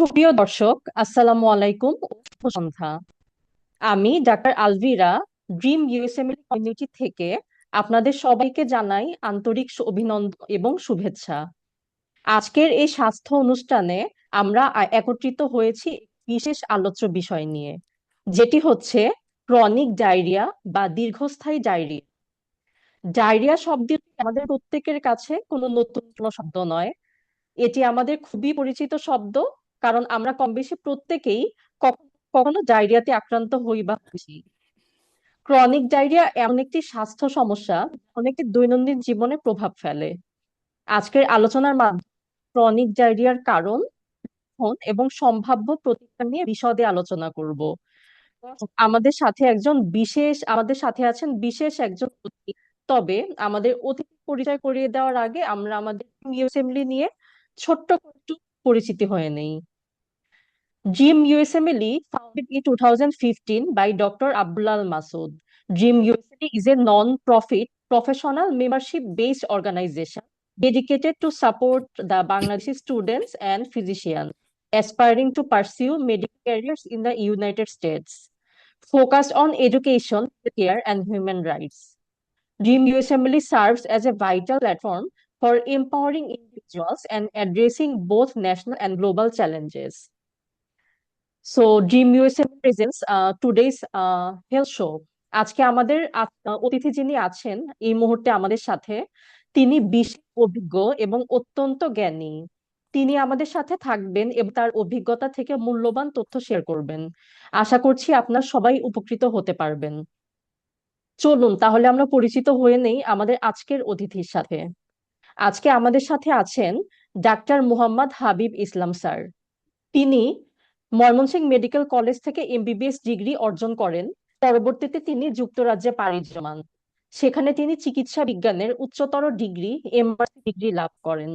সুপ্রিয় দর্শক, আসসালামু আলাইকুম ও শুভ সন্ধ্যা। আমি ডাক্তার আলভিরা, ড্রিম ইউএসএমএল কমিউনিটি থেকে আপনাদের সবাইকে জানাই আন্তরিক অভিনন্দন এবং শুভেচ্ছা। আজকের এই স্বাস্থ্য অনুষ্ঠানে আমরা একত্রিত হয়েছি বিশেষ আলোচ্য বিষয় নিয়ে, যেটি হচ্ছে ক্রনিক ডায়রিয়া বা দীর্ঘস্থায়ী ডায়রিয়া। ডায়রিয়া শব্দটি আমাদের প্রত্যেকের কাছে কোনো নতুন কোনো শব্দ নয়। এটি আমাদের খুবই পরিচিত শব্দ, কারণ আমরা কম বেশি প্রত্যেকেই কখনো কখনো ডায়রিয়াতে আক্রান্ত হই বা হচ্ছি। ক্রনিক ডায়রিয়া এমন একটি স্বাস্থ্য সমস্যা অনেকের দৈনন্দিন জীবনে প্রভাব ফেলে। আজকের আলোচনার মাধ্যমে ক্রনিক ডায়রিয়ার কারণ, লক্ষণ এবং সম্ভাব্য প্রতিকার নিয়ে বিশদে আলোচনা করব। আমাদের সাথে আছেন বিশেষ একজন অতিথি। তবে আমাদের অতিথি পরিচয় করিয়ে দেওয়ার আগে আমরা আমাদের ইউএসএমএল নিয়ে ছোট্ট করে একটু পরিচিতি হয়ে নেই। Dream USMLE, founded in 2015 by Dr. Abdullah Masood. Dream USMLE is a non-profit, professional membership-based organization dedicated to support the Bangladeshi students and physicians aspiring to pursue medical careers in the United States, focused on education, care, and human rights. Dream USMLE serves as a vital platform for empowering individuals and addressing both national and global challenges. So dream USA presents today's health show. আজকে আমাদের অতিথি যিনি আছেন এই মুহূর্তে আমাদের সাথে, তিনি বিশেষ অভিজ্ঞ এবং অত্যন্ত জ্ঞানী। তিনি আমাদের সাথে থাকবেন এবং তার অভিজ্ঞতা থেকে মূল্যবান তথ্য শেয়ার করবেন। আশা করছি আপনার সবাই উপকৃত হতে পারবেন। চলুন তাহলে আমরা পরিচিত হয়ে নেই আমাদের আজকের অতিথির সাথে। আজকে আমাদের সাথে আছেন ডাক্তার মুহাম্মদ হাবিব ইসলাম স্যার। তিনি ময়মনসিংহ মেডিকেল কলেজ থেকে এমবিবিএস ডিগ্রি অর্জন করেন। পরবর্তীতে তিনি যুক্তরাজ্যে পাড়ি জমান। সেখানে তিনি চিকিৎসা বিজ্ঞানের উচ্চতর ডিগ্রি এমআরসি ডিগ্রি লাভ করেন।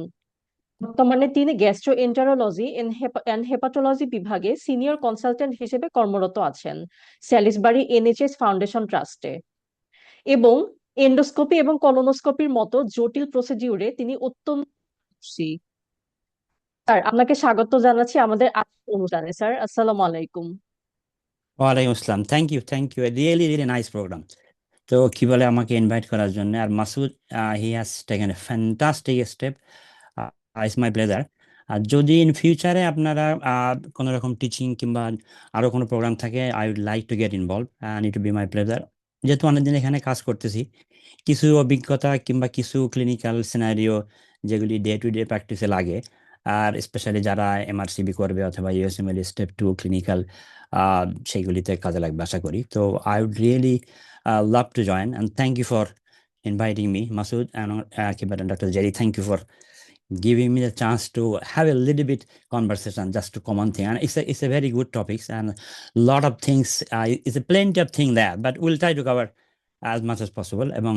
বর্তমানে তিনি গ্যাস্ট্রোএন্টারোলজি এন্ড হেপাটোলজি বিভাগে সিনিয়র কনসালটেন্ট হিসেবে কর্মরত আছেন স্যালিসবারি এনএইচএস ফাউন্ডেশন ট্রাস্টে, এবং এন্ডোস্কোপি এবং কলোনোস্কোপির মতো জটিল প্রসিডিউরে তিনি অত্যন্ত পারদর্শী। স্যার, আপনাকে স্বাগত জানাচ্ছি আমাদের আজকের অনুষ্ঠানে। স্যার, আসসালামু আলাইকুম। ওয়ালাইকুম আসসালাম। Thank you really really nice programme. তো কি বলে আমাকে ইনভাইট করার জন্য। আর Masud, he has taken a fantastic step. It's my pleasure. আর যদি ইন ফিউচারে আপনারা কোনো রকম টিচিং কিংবা আরও কোনো প্রোগ্রাম থাকে, I would like to get involve and it be my pleasure. যেহেতু অনেকদিন এখানে কাজ করতেছি, কিছু অভিজ্ঞতা কিংবা কিছু ক্লিনিক্যাল সিনারিও যেগুলি ডে টু ডে প্র্যাকটিসে লাগে, আর স্পেশালি যারা এমআরসিবি করবে অথবা ইউএসএমএল স্টেপ টু ক্লিনিক্যাল, সেইগুলিতে কাজে লাগবে আশা করি। তো I would really love to join and thank you for inviting me, Masood, and Akib and Dr. Jerry. Thank you for giving me the chance to have a little bit conversation, just to common thing. And it's a very good topics and lot of things. It's a plenty of thing there, but we'll try to cover as much as possible. এবং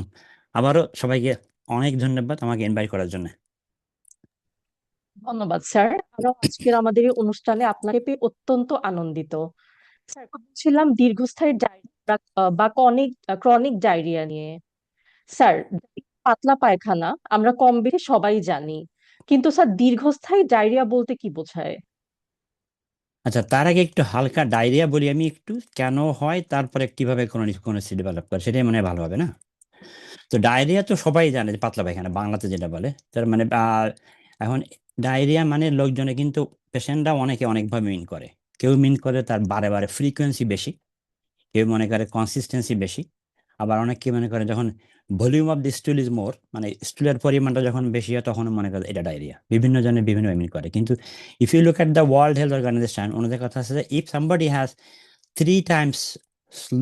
আবারও সবাইকে অনেক ধন্যবাদ আমাকে invite করার জন্য। ধন্যবাদ sir. আমরা আজকের আমাদের এই অনুষ্ঠানে আপনাকে পেয়ে অত্যন্ত আনন্দিত। স্যার, কথা বলছিলাম দীর্ঘস্থায়ী ডায়রিয়া বা ক্রনিক ডায়রিয়া নিয়ে। স্যার, পাতলা পায়খানা আমরা কম বেশি সবাই জানি, কিন্তু স্যার দীর্ঘস্থায়ী ডায়রিয়া বলতে কি বোঝায়? আচ্ছা, তার আগে একটু হালকা ডায়রিয়া বলি আমি একটু কেন হয়, তারপরে কিভাবে কোনো ডেভেলপ করে সেটাই মনে হয় ভালো হবে না? তো ডায়রিয়া তো সবাই জানে যে পাতলা পায়খানা বাংলাতে যেটা বলে, তার মানে এখন ডায়রিয়া মানে লোকজনে কিন্তু পেশেন্টরা অনেকে অনেকভাবে মিন করে। কেউ মিন করে তার বারে বারে ফ্রিকোয়েন্সি বেশি, কেউ মনে করে কনসিস্টেন্সি বেশি, আবার অনেকে মনে করে যখন volume of the স্টুল is more, মানে স্টুলের পরিমাণটা যখন বেশি হয় তখন মনে করে এটা ডায়রিয়া। বিভিন্ন জনের বিভিন্ন মিন করে, কিন্তু if you look at the World Health Organization, ওনাদের কথা আছে যে if somebody has 3 times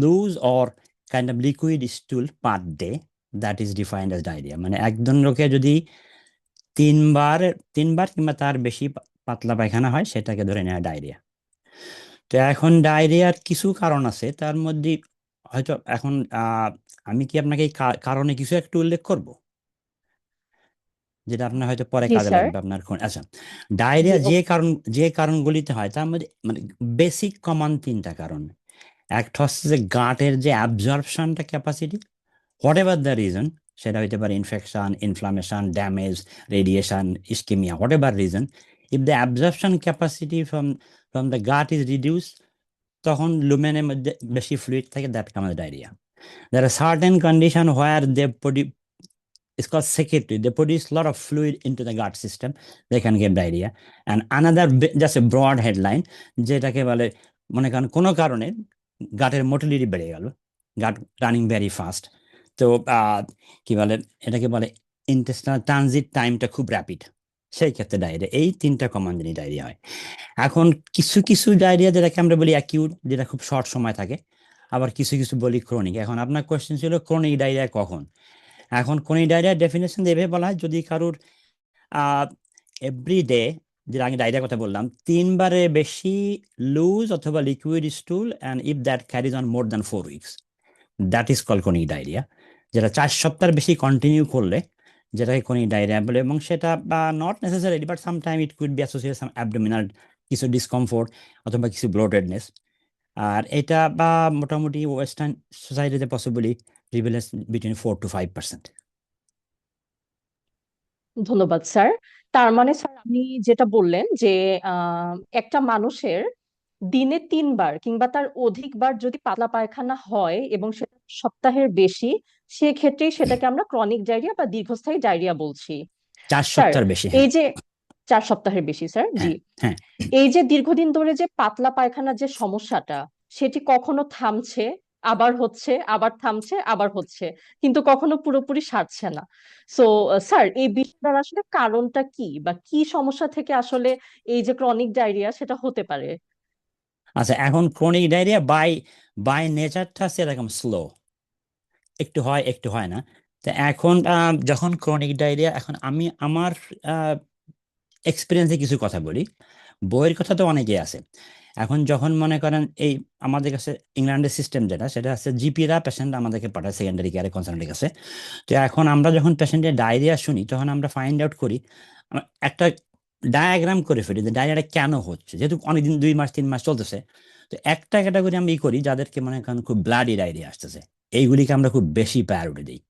loose or kind of liquid stool per day, that is defined as diarrhea। মানে একজন লোকে যদি তিনবার তিনবার কিংবা তার বেশি পাতলা পায়খানা হয়, সেটাকে ধরে নেওয়া ডায়রিয়া। তো এখন ডায়রিয়ার কিছু কারণ আছে, তার মধ্যে হয়তো এখন আমি কি আপনাকে এই কারণে কিছু একটু উল্লেখ করব, যেটা আপনার হয়তো পরে জি কাজে স্যার। লাগবে আপনার আচ্ছা, জি, ডায়রিয়া যে কারণগুলিতে হয় তার মধ্যে মানে বেসিক কমন 3টা কারণ। একটা হচ্ছে যে গাটের যে অ্যাবজর্পশনটা capacity, whatever the reason, সেটা হইতে পারে infection, inflammation, damage, radiation, ischaemia, whatever reason, If the absorption capacity from the gut is reduced, তখন লুমেনের মধ্যে বেশি ফ্লুইড থাকে, that comes diarrhoea. There are certain condition where they produce, it's called secretory, they produce a lot of fluid into the gut system, they can get diarrhea. And another just a broad headline, যেটাকে বলে মনে করেন কোনো কারণে গাটের motility বেড়ে গেল, গাট running very fast, তো কি বলে এটাকে বলে ইন্টেস্টাইনাল ট্রানজিট টাইমটা খুব র্যাপিড, সেই ক্ষেত্রে ডায়রিয়া। এই তিনটা কমন জিনিস ডায়রিয়া হয়। এখন কিছু কিছু ডায়রিয়া যেটাকে আমরা বলি অ্যাকিউট, যেটা খুব শর্ট সময় থাকে, আবার কিছু কিছু বলি ক্রনিক। এখন আপনার কোয়েশ্চেন ছিল ক্রনিক ডায়রিয়া কখন। এখন ক্রনিক ডায়রিয়ার ডেফিনেশন এভাবে বলা হয়, যদি কারোর এভরি ডে, যেটা আমি ডায়রিয়ার কথা বললাম, 3বারে বেশি লুজ অথবা liquid স্টুল, and if that caries on more than 4 weeks, that is call chronic diarrhoea. যেটা 4 সপ্তাহ বেশি কন্টিনিউ করলে যেটাকে ক্রনিক ডায়রিয়া বলে, এবং সেটা not necessary but sometime it could B associated some abdominal কিছু ডিসকমফোর্ট অথবা কিছু ব্লোটেডনেস। আর এটা মোটামুটি ওয়েস্টার্ন সোসাইটিতে পসিবলি প্রিভিলেন্স বিটুইন 4 to 5%। ধন্যবাদ স্যার। তার মানে স্যার আপনি যেটা বললেন যে একটা মানুষের দিনে 3বার কিংবা তার অধিকবার যদি পাতলা পায়খানা হয় এবং সেটা সপ্তাহের বেশি, সেক্ষেত্রেই সেটাকে আমরা ক্রনিক ডায়রিয়া বা দীর্ঘস্থায়ী ডায়রিয়া বলছি। 4 স্যার, সপ্তাহের বেশি, এই হ্যাঁ। যে 4 সপ্তাহের বেশি, স্যার, জি, হ্যাঁ, হ্যাঁ। এই যে দীর্ঘদিন ধরে যে পাতলা পায়খানার যে সমস্যাটা, সেটি কখনো থামছে, আবার হচ্ছে, আবার থামছে, আবার হচ্ছে, কিন্তু কখনো পুরোপুরি সারছে না। সো স্যার, এই বিষয়টার আসলে কারণটা কি, বা কি সমস্যা থেকে আসলে এই যে ক্রনিক ডায়রিয়া সেটা হতে পারে? আচ্ছা, এখন ক্রনিক ডায়রিয়া বাই বাই নেচারটা সেরকম স্লো, একটু হয় একটু হয় না। তো এখন যখন ক্রনিক ডায়রিয়া, এখন আমি আমার এক্সপিরিয়েন্সে কিছু কথা বলি, বইয়ের কথা তো অনেকেই আছে। এখন যখন মনে করেন এই আমাদের কাছে ইংল্যান্ডের সিস্টেম যেটা, সেটা হচ্ছে জিপিরা পেশেন্ট আমাদেরকে পাঠায় সেকেন্ডারি কেয়ারে কনসালটেন্টের কাছে। তো এখন আমরা যখন পেশেন্টের ডায়রিয়া শুনি, তখন আমরা ফাইন্ড আউট করি, একটা ডায়াগ্রাম করে ফেলি যে ডায়রিয়াটা কেন হচ্ছে, যেহেতু অনেকদিন 2 মাস 3 মাস চলতেছে। তো একটা ক্যাটাগরি আমি করি, যাদেরকে মনে করেন খুব ব্লাডি ডায়রিয়া আসতেছে, এইগুলিকে আমরা খুব বেশি প্রায়োরিটি দিই,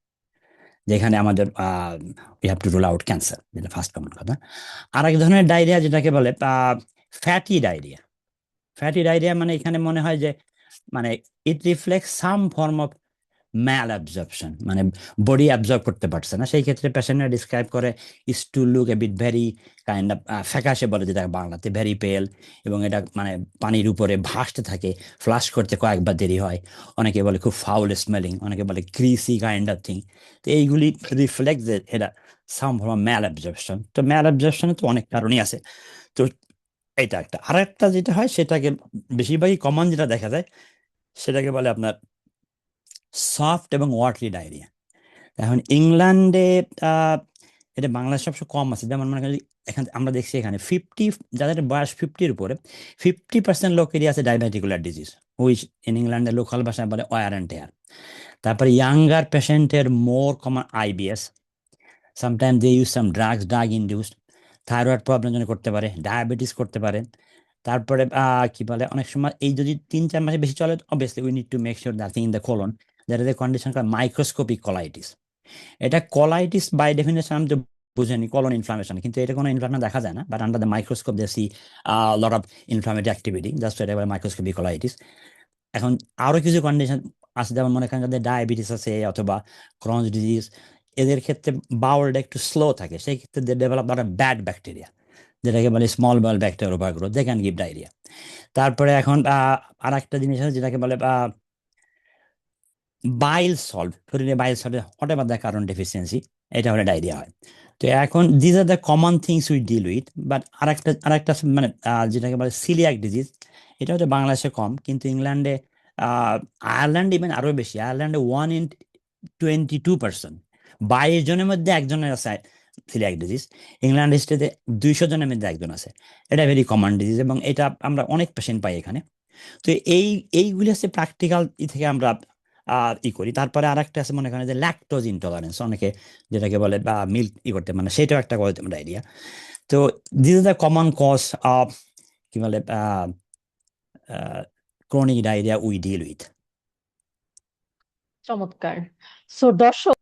যেখানে আমাদের we have to rule out cancer, যেটা ফার্স্ট কমন কথা। আর এক ধরনের ডায়রিয়া যেটাকে বলে ফ্যাটি ডায়রিয়া। ফ্যাটি ডায়রিয়া মানে এখানে মনে হয় যে মানে it reflect some form of malabsorption, মানে বডি অ্যাবজর্ব করতে পারছে না। সেই ক্ষেত্রে পেশেন্টরা ডিসক্রাইব করে is to look a bit very kind of ফ্যাকাশে বলে, যেটা বাংলাতে ভেরি পেল, এবং এটা মানে পানির উপরে ভাসতে থাকে, ফ্লাশ করতে কয়েকবার দেরি হয়। অনেকে বলে খুব ফাউল স্মেলিং, অনেকে বলে ক্রিসি কাইন্ড অফ থিং। তো এইগুলি রিফ্লেক্ট যে এটা some form of malabsorption. তো ম্যাল অ্যাবজর্পশনে তো অনেক কারণই আছে। তো এটা একটা। আর একটা যেটা হয়, সেটাকে বেশিরভাগই কমন যেটা দেখা যায়, সেটাকে বলে আপনার সফট এবং ওয়াটারি ডায়রিয়া। এখন ইংল্যান্ডে আহ, এটা বাংলাদেশ সবচেয়ে কম আছে। যেমন মনে করেন এখানে আমরা দেখছি, এখানে 50, যাদের বয়স 50-এর উপরে 50% লোকেরই আছে ডায়াবেটিকুলার ডিজিজ, হুইচ ইন ইংল্যান্ডের লোকাল ভাষায় বলে ওয়ার অ্যান্ড টেয়ার। তারপরে ইয়াঙ্গার পেশেন্টের more common IBS, sometime they use some drugs, drug induced. Thyroid problem জন্য করতে পারে, ডায়াবেটিস করতে পারে। তারপরে কি বলে, অনেক সময় এই যদি 3-4 মাসে বেশি চলে, obviously we need to make sure that in the colon there is a condition call microscopic colitis. এটা কলাইটিস বাই ডেফিনেশন আমি তো বুঝিনি, কলন ইনফ্লামেশন, কিন্তু এটা কোনো ইনফ্লামেশন দেখা যায় না, but under the microscope they see lot of inflammatory activity, just এটা বলে মাইক্রোস্কোপিক কলাইটিস। এখন আরো কিছু কন্ডিশন আছে, যেমন মনে করেন যাদের ডায়াবেটিস আছে অথবা ক্রনস ডিজিজ, এদের ক্ষেত্রে বাউলটা একটু স্লো থাকে, সেই ক্ষেত্রে they develop lot of bad bacteria, যেটাকে বলে small bowel bacteria overgrowth, they can give diarrhoea. তারপরে এখন আর একটা জিনিস আছে যেটাকে বলে বাইল সল্ট, শরীরে বাইল সল্টের হোয়াট দ্য কারণ ডেফিসিয়েন্সি, এটা হলে ডায়রিয়া হয়। তো এখন these are the common things we deal with. But আরেকটা মানে যেটাকে বলে সিলিয়াক ডিজিজ, এটা হচ্ছে বাংলাদেশে কম, কিন্তু ইংল্যান্ডে, আয়ারল্যান্ড ইভেন আরো বেশি। আয়ারল্যান্ডে 1 in 22%, 22 জনের মধ্যে একজনের আছে সিলিয়াক ডিজিজ। ইংল্যান্ড হিস্ট্রিতে 200 জনের মধ্যে একজন আছে। এটা ভেরি কমন ডিজিজ, এবং এটা আমরা অনেক পেশেন্ট পাই এখানে। তো এইগুলি হচ্ছে প্র্যাকটিক্যাল থেকে আমরা করি। তারপরে আরেকটা আছে, মনে করেন যে ল্যাকটোজ ইনটলারেন্স, অনেকে যেটাকে বলে বা মিল্ক করতে, মানে সেটাও একটা ডায়রিয়া। তো this is the common cause of কি বলে chronic diarrhoea we deal with. চমৎকার। সো দর্শক,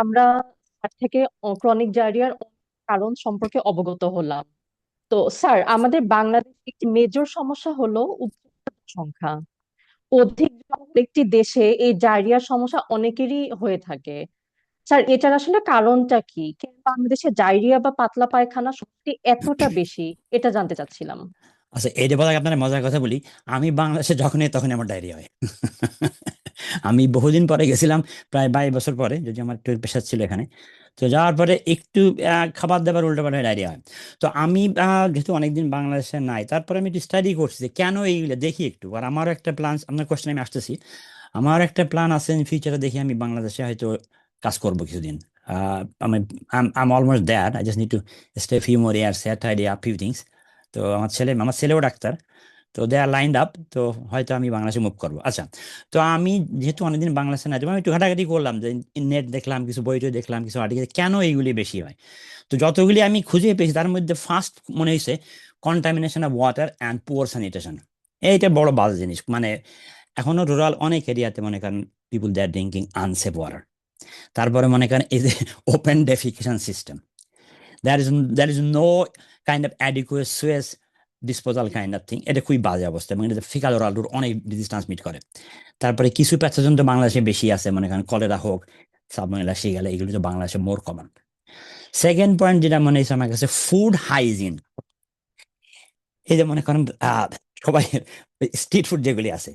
আমরা স্যার থেকে ক্রনিক ডায়রিয়ার কারণ সম্পর্কে অবগত হলাম। তো স্যার, আমাদের বাংলাদেশে একটি মেজর সমস্যা হলো উচ্চ সংখ্যা। অধিক জনবহুল একটি দেশে এই ডায়রিয়ার সমস্যা অনেকেরই হয়ে থাকে। স্যার, এটার আসলে কারণটা কি? কেন বাংলাদেশে ডায়রিয়া বা পাতলা পায়খানা সত্যি এতটা বেশি, এটা জানতে চাচ্ছিলাম। আচ্ছা, এটা বলা আপনার মজার কথা বলি। আমি বাংলাদেশে যখনই তখনই আমার ডায়রিয়া হয়। আমি বহুদিন পরে গেছিলাম, প্রায় 22 বছর পরে, যদি আমার একটু প্রেশার ছিল এখানে। তো যাওয়ার পরে একটু খাবার দাবার উল্টোপাল্টা ডায়রিয়া হয়। তো আমি যেহেতু অনেকদিন বাংলাদেশে নাই, তারপরে আমি একটু স্টাডি করছি যে কেন এইগুলো, দেখি একটু। আর আমারও একটা প্ল্যান, আপনার কোশ্চেন আমি আসতেছি। আমার একটা প্ল্যান আছে ফিউচারে, দেখি আমি বাংলাদেশে হয়তো কাজ করবো কিছুদিন। আমি am almost that, I just need to stay few more years, set idea few things. তো আমার ছেলেও ডাক্তার, তো দে আর লাইন্ড আপ। তো হয়তো আমি বাংলাদেশে মুভ করবো। আচ্ছা, তো আমি যেহেতু অনেকদিন বাংলাদেশে না, আমি একটু ঘাটাঘাটি করলাম, যে নেট দেখলাম, কিছু বই টই দেখলাম, কিছু আর্টিকেল, কেন এইগুলি বেশি হয়। তো যতগুলি আমি খুঁজে পেয়েছি, তার মধ্যে ফার্স্ট মনে হয়েছে contamination of water and poor sanitation. এইটা বড় বাজে জিনিস। মানে এখনো রুরাল অনেক এরিয়াতে মনে করেন people they are drinking unsafe water. তারপরে মনে করেন এই যে open defecation system, there is there is no kind of adequate sewage disposal kind of thing. এটা খুবই বাজে অবস্থা, এবং এটা ফিকাল ওরাল রুট অনেক ডিজিজ ট্রান্সমিট করে। তারপরে কিছু প্যাথোজেন তো বাংলাদেশে বেশি আছে, মনে করেন কলেরা হোক, সালমোনেলা, শিগালা, এগুলো তো বাংলাদেশে মোর কমন। সেকেন্ড পয়েন্ট যেটা মনে হয়েছে আমার কাছে, ফুড হাইজিন। এই যে মনে করেন সবাই স্ট্রিট ফুড যেগুলি আছে,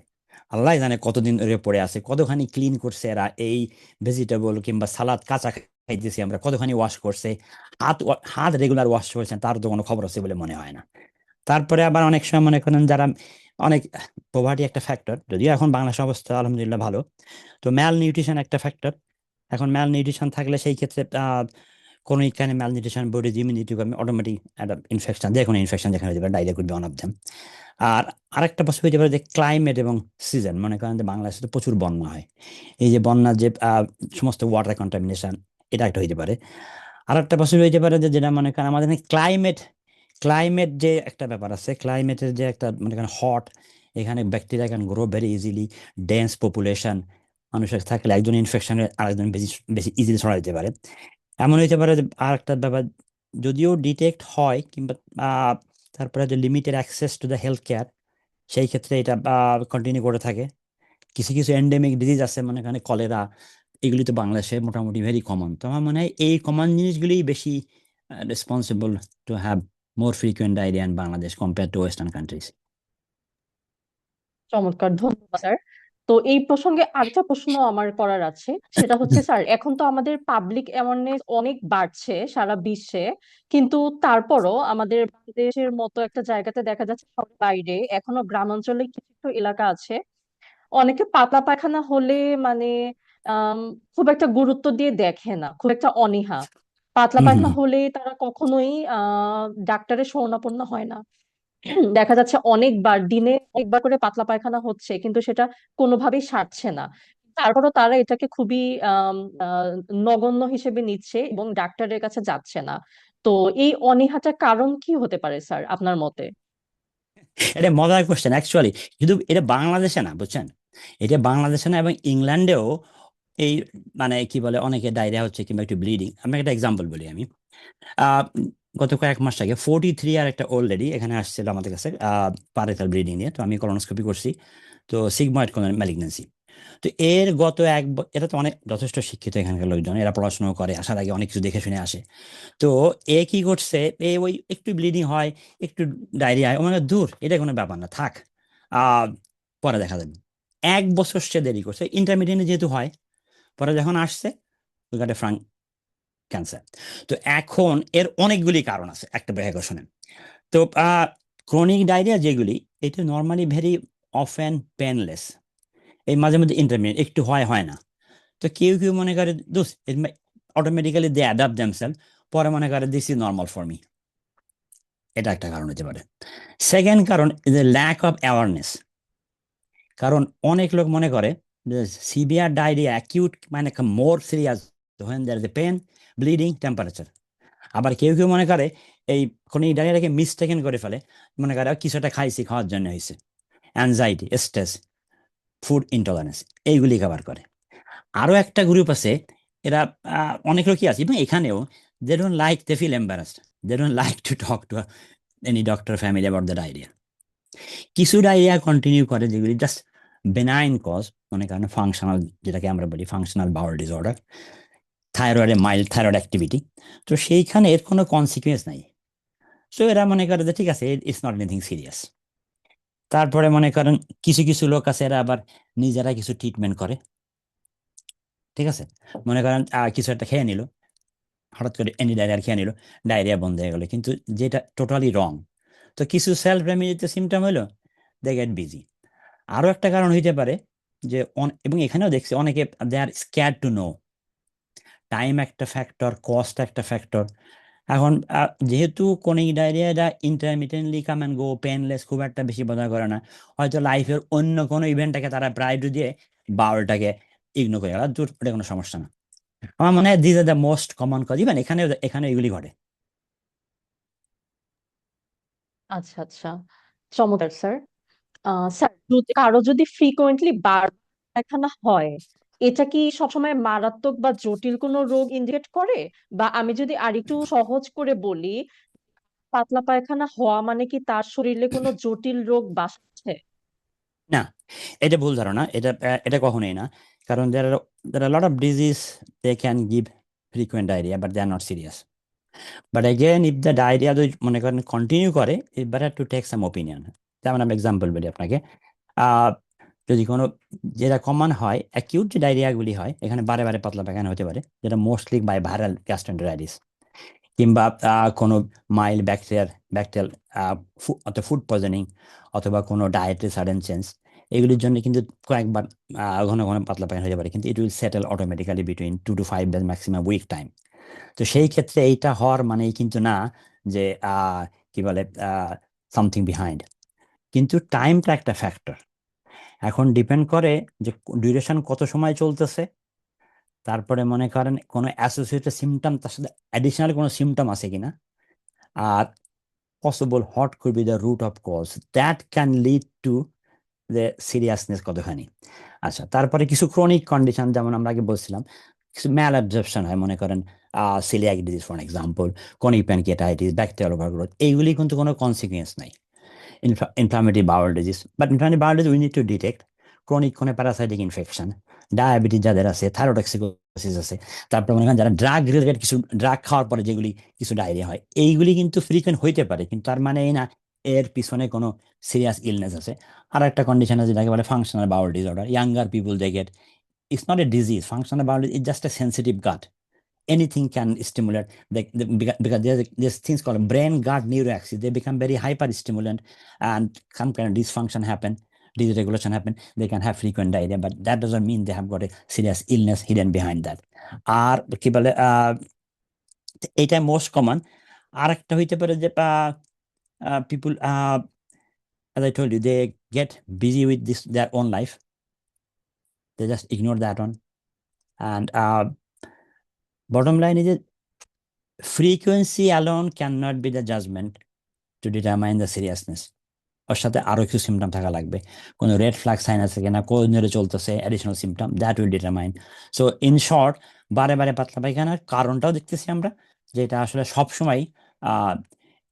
আল্লাহ জানে কতদিন ধরে পড়ে আছে, কতখানি ক্লিন করছে এরা। এই ভেজিটেবল কিংবা সালাদ কাঁচা খাইতেছি আমরা, কতখানি ওয়াশ করছে, হাত রেগুলার ওয়াশ করছেন, তার তো কোনো খবর আছে বলে মনে হয় না। তারপরে আবার অনেক সময় মনে করেন যারা অনেক, পোভার্টি একটা ফ্যাক্টর, যদিও এখন বাংলাদেশ অবস্থা আলহামদুলিল্লাহ ভালো। তো ম্যাল নিউট্রিশন একটা ফ্যাক্টর। এখন ম্যাল নিউট্রিশন থাকলে সেই ক্ষেত্রে কোনো এখানে ম্যাল নিউট্রিশন, বডির ইমিউনিটি কমে, অটোমেটিক একটা ইনফেকশন, যে কোনো ইনফেকশন যেখানে হতে পারে, diarrhoea could be one of them. আর আরেকটা পসিবল হতে পারে যে ক্লাইমেট এবং সিজন। মনে করেন যে বাংলাদেশে তো প্রচুর বন্যা হয়, এই যে বন্যার যে সমস্ত ওয়াটার কন্টামিনেশন, এটা একটা হইতে পারে। আর একটা পসিবল হইতে পারে যে যেটা মনে করেন আমাদের ক্লাইমেট, ক্লাইমেট যে একটা ব্যাপার আছে, ক্লাইমেটের যে একটা মনে করেন হট, এখানে bacteria can grow very easily. Dense population মানুষের থাকলে একজন ইনফেকশনে আরেকজন বেশি বেশি ইজিলি ছড়া দিতে পারে। এমন হইতে পারে যে আর একটা ব্যাপার, যদিও ডিটেক্ট হয় কিংবা আহ, তারপরে যে limited access to the health care, সেই ক্ষেত্রে এটা কন্টিনিউ করে থাকে। কিছু কিছু এন্ডেমিক ডিজিজ আছে, মনে করেন কলেরা, এগুলি তো বাংলাদেশে মোটামুটি ভেরি কমন। তো আমার মনে হয় এই কমন জিনিসগুলি বেশি responsible to have more frequent diarrhoea in Bangladesh compare to western countries. চমৎকার, ধন্যবাদ স্যার। তো এই প্রসঙ্গে আরেকটা প্রশ্ন আমার করার আছে। সেটা হচ্ছে স্যার, এখন তো আমাদের পাবলিক অ্যাওয়ারনেস অনেক বাড়ছে সারা বিশ্বে, কিন্তু তারপরও আমাদের বাংলাদেশের মতো একটা জায়গাতে দেখা যাচ্ছে শহরের বাইরে এখনো গ্রামাঞ্চলে কিছু কিছু এলাকা আছে, অনেকে পাতলা পায়খানা হলে মানে আম, খুব একটা গুরুত্ব দিয়ে দেখে না, খুব একটা অনীহা। পাতলা হুম হুম। পায়খানা হলে তারা কখনোই ডাক্তারের শরণাপন্ন হয় না। দেখা যাচ্ছে অনেকবার, দিনে অনেকবার করে পাতলা পায়খানা হচ্ছে, কিন্তু সেটা কোনোভাবেই সারছে না। তারপরও তারা এটাকে খুবই আম, আহ, নগণ্য হিসেবে নিচ্ছে এবং ডাক্তারের কাছে যাচ্ছে না। তো এই অনীহাটার কারণ কি হতে পারে স্যার আপনার মতে? এটা মজার কোশ্চেন অ্যাকচুয়ালি। কিন্তু এটা বাংলাদেশে না, বুঝছেন, এটা বাংলাদেশে না, এবং ইংল্যান্ডেও এই মানে কি বলে, অনেকে ডায়রিয়া হচ্ছে কিংবা একটু ব্লিডিং। আমি একটা এক্সাম্পল বলি। আমি আহ, গত কয়েক মাস আগে 43 আর একটা ওল্ড লেডি এখানে আসছিল আমাদের কাছে পারেটাল ব্লিডিং নিয়ে। তো আমি কলোনোস্কোপি করছি, তো সিগময়েড ম্যালিগন্যান্সি। তো এর গত এটা তো অনেক যথেষ্ট শিক্ষিত এখানকার লোকজন, এরা পড়াশোনা করে, আসার আগে অনেক কিছু দেখে শুনে আসে। তো এ কি করছে, এ ওই একটু ব্লিডিং হয়, একটু ডায়রিয়া হয়, ও মানে দূর, এটা কোনো ব্যাপার না, থাক, আহ পরে দেখা যাবে। 1 বছর সে দেরি করছে, ইন্টারমিডিয়েট যেহেতু হয়। পরে যখন আসছে, we got a frank cancer. তো এখন এর অনেকগুলি কারণ আছে, একটা ব্যাখ্যা শোনেন। তো ক্রনিক ডায়রিয়া যেগুলি, এটা নর্মালি ভেরি অফেন পেনলেস। এই মাঝে মধ্যে ইন্টারমিডিয়েট একটু হয়, হয় না। তো কেউ কেউ মনে করে দোষ, অটোমেটিক্যালি দে অ্যাডাপ্ট দেমসেলফ, পরে মনে করে this is normal for me. এটা একটা কারণ হতে পারে। সেকেন্ড কারণ is a lack of awareness. কারণ অনেক লোক মনে করে যে সিভিয়ার ডায়রিয়া অ্যাকিউট মানে more serious when there is a pain, bleeding, temperature. আবার কেউ কেউ মনে করে এই কোনো ডায়রিয়াকে মিসটেকেন করে ফেলে, মনে করে কিছু একটা খাইছি, খাওয়ার জন্য হয়েছে। অ্যাংজাইটি, স্ট্রেস, ফুড ইনটলারেন্স, এইগুলি কভার করে। আরো একটা গ্রুপ আছে, এরা অনেক লোকই আছে এবং এখানেও, they don't like, they feel embarrassed, they don't like to talk to any doctor family about the diarrhea. কিছু ডায়রিয়া কন্টিনিউ করে যেগুলি জাস্ট বেনাইন কজ, মনে করেন ফাংশনাল, যেটাকে আমরা বলি functional bowel disorder, থাইরয়েডে mild thyroid activity, তো সেইখানে এর কোনো কনসিকুয়েন্স নাই। সো এরা মনে করে যে ঠিক আছে, ইটস নট এনিথিং সিরিয়াস। তারপরে মনে করেন কিছু কিছু লোক আছে এরা আবার নিজেরা কিছু ট্রিটমেন্ট করে, ঠিক আছে, মনে করেন কিছু একটা খেয়ে নিল, হঠাৎ করে এনি ডায়রিয়া খেয়ে নিল, ডায়রিয়া বন্ধ হয়ে গেল, কিন্তু যেটা টোটালি রং। তো কিছু সেলফ রেমিডিতে সিমটম হলো, দে গেট বিজি। আরো একটা কারণ হইতে পারে যে এবং এখানেও দেখছি অনেকে they are scare to know, time একটা ফ্যাক্টর, কস্ট একটা ফ্যাক্টর। এখন যেহেতু কোনিক ডায়রিয়াটা intermittently come and go, painless, খুব একটা বেশি বোঝা করে না, হয়তো লাইফের অন্য কোনো ইভেন্টটাকে তারা প্রায়োরিটি দিয়ে বাউলটাকে ইগনোর করে গেল, দূর, ওটা কোনো সমস্যা না। আমার মনে হয় this are the most common cause, even এখানে এখানে এগুলি ঘটে। আচ্ছা আচ্ছা, চমৎকার স্যার। স্যার, কারো যদি ফ্রিকোয়েন্টলি বার পায়খানা হয়, এটা কি সবসময় মারাত্মক বা জটিল কোনো রোগ ইন্ডিকেট করে? বা আমি যদি আরেকটু সহজ করে বলি, পাতলা পায়খানা হওয়া মানে কি তার শরীরে কোনো জটিল রোগ বাসছে? না, এটা ভুল ধারণা, এটা কখনোই না। কারণ there are a lot of disease they can give frequent diarrhea but they are not serious. But again, if the diarrhea যদি মনে করেন কন্টিনিউ করে, it better to take some opinion. যেমন আমি এক্সাম্পল বলি আপনাকে, আহ, যদি কোনো, যেটা কমন হয় অ্যাকিউট যে ডায়রিয়াগুলি হয়, এখানে বারে বারে পাতলা পায়খানা হতে পারে, যেটা মোস্টলি বাই ভাইরাল গ্যাস্ট্রেন্টেরাইটিস, কিংবা কোনো মাইল্ড ব্যাকটেরিয়াল অথবা ফুড পয়জনিং, অথবা কোনো ডায়েটে সাডেন চেঞ্জ, এগুলির জন্য কিন্তু কয়েকবার ঘন ঘন পাতলা পায়খানা হতে পারে, কিন্তু it will settle automatically between 2 to 5 days, maximum week time. তো সেই ক্ষেত্রে এইটা হওয়ার মানেই কিন্তু না যে কি বলে সামথিং বিহাইন্ড, কিন্তু টাইমটা একটা ফ্যাক্টর। এখন ডিপেন্ড করে যে ডিউরেশন কত সময় চলতেছে, তারপরে মনে করেন কোনো অ্যাসোসিয়েটেড সিমটম, তার সাথে অ্যাডিশনাল কোনো সিমটম আছে কিনা, আর possible what could be the root of cause that can lead to যে সিরিয়াসনেস কতখানি। আচ্ছা, তারপরে কিছু ক্রনিক কন্ডিশন, যেমন আমরা আগে বলছিলাম, কিছু ম্যাল অ্যাবজর্পশন হয়, মনে করেন coeliac disease for example, chronic pancreatitis, bacterial overgrowth, এইগুলি কিন্তু কোনো কনসিকুয়েন্স নাই। Inflammatory bowel disease, but inflammatory bowel disease we need to detect, chronic কোনো প্যারাসাইটিক ইনফেকশন, ডায়াবেটিস যাদের আছে, থাইরয়েডক্সিকোসিস আছে, তারপর মনে করেন যারা ড্রাগ রিলেটেড কিছু ড্রাগ খাওয়ার পরে যেগুলি কিছু ডায়রিয়া হয়, এইগুলি কিন্তু ফ্রিকোয়েন্ট হইতে পারে, কিন্তু তার মানে এই না এর পিছনে কোনো সিরিয়াস ইলনেস আছে। আর একটা কন্ডিশন আছে যেটাকে বলে functional bowel disorder, younger people they get, it's not a disease. Functional bowel is just a sensitive gut. Anything can stimulate because there's things called brain gut neuroaxis. They become very hyper stimulant, and some kind of dysfunction happen, dysregulation happen. They can have frequent diarrhea, but that doesn't mean they have got a serious illness hidden behind that. আর কি বলে এইটা most common. আর একটা হইতে পারে যে পিপুল, as I told you, they get busy with this their own life. They just ignore that one. And bottom line is, frequency alone cannot be the judgment to determine the seriousness. ওর সাথে আরো কিছু symptom থাকা লাগবে, কোনো red flag sign আছে কিনা, কোন ধরে চলতেছে, additional symptom, that will determine. So in short, বারে বারে পাতলা পায়খানার কারণটাও দেখতেছি আমরা, যেটা আসলে সবসময়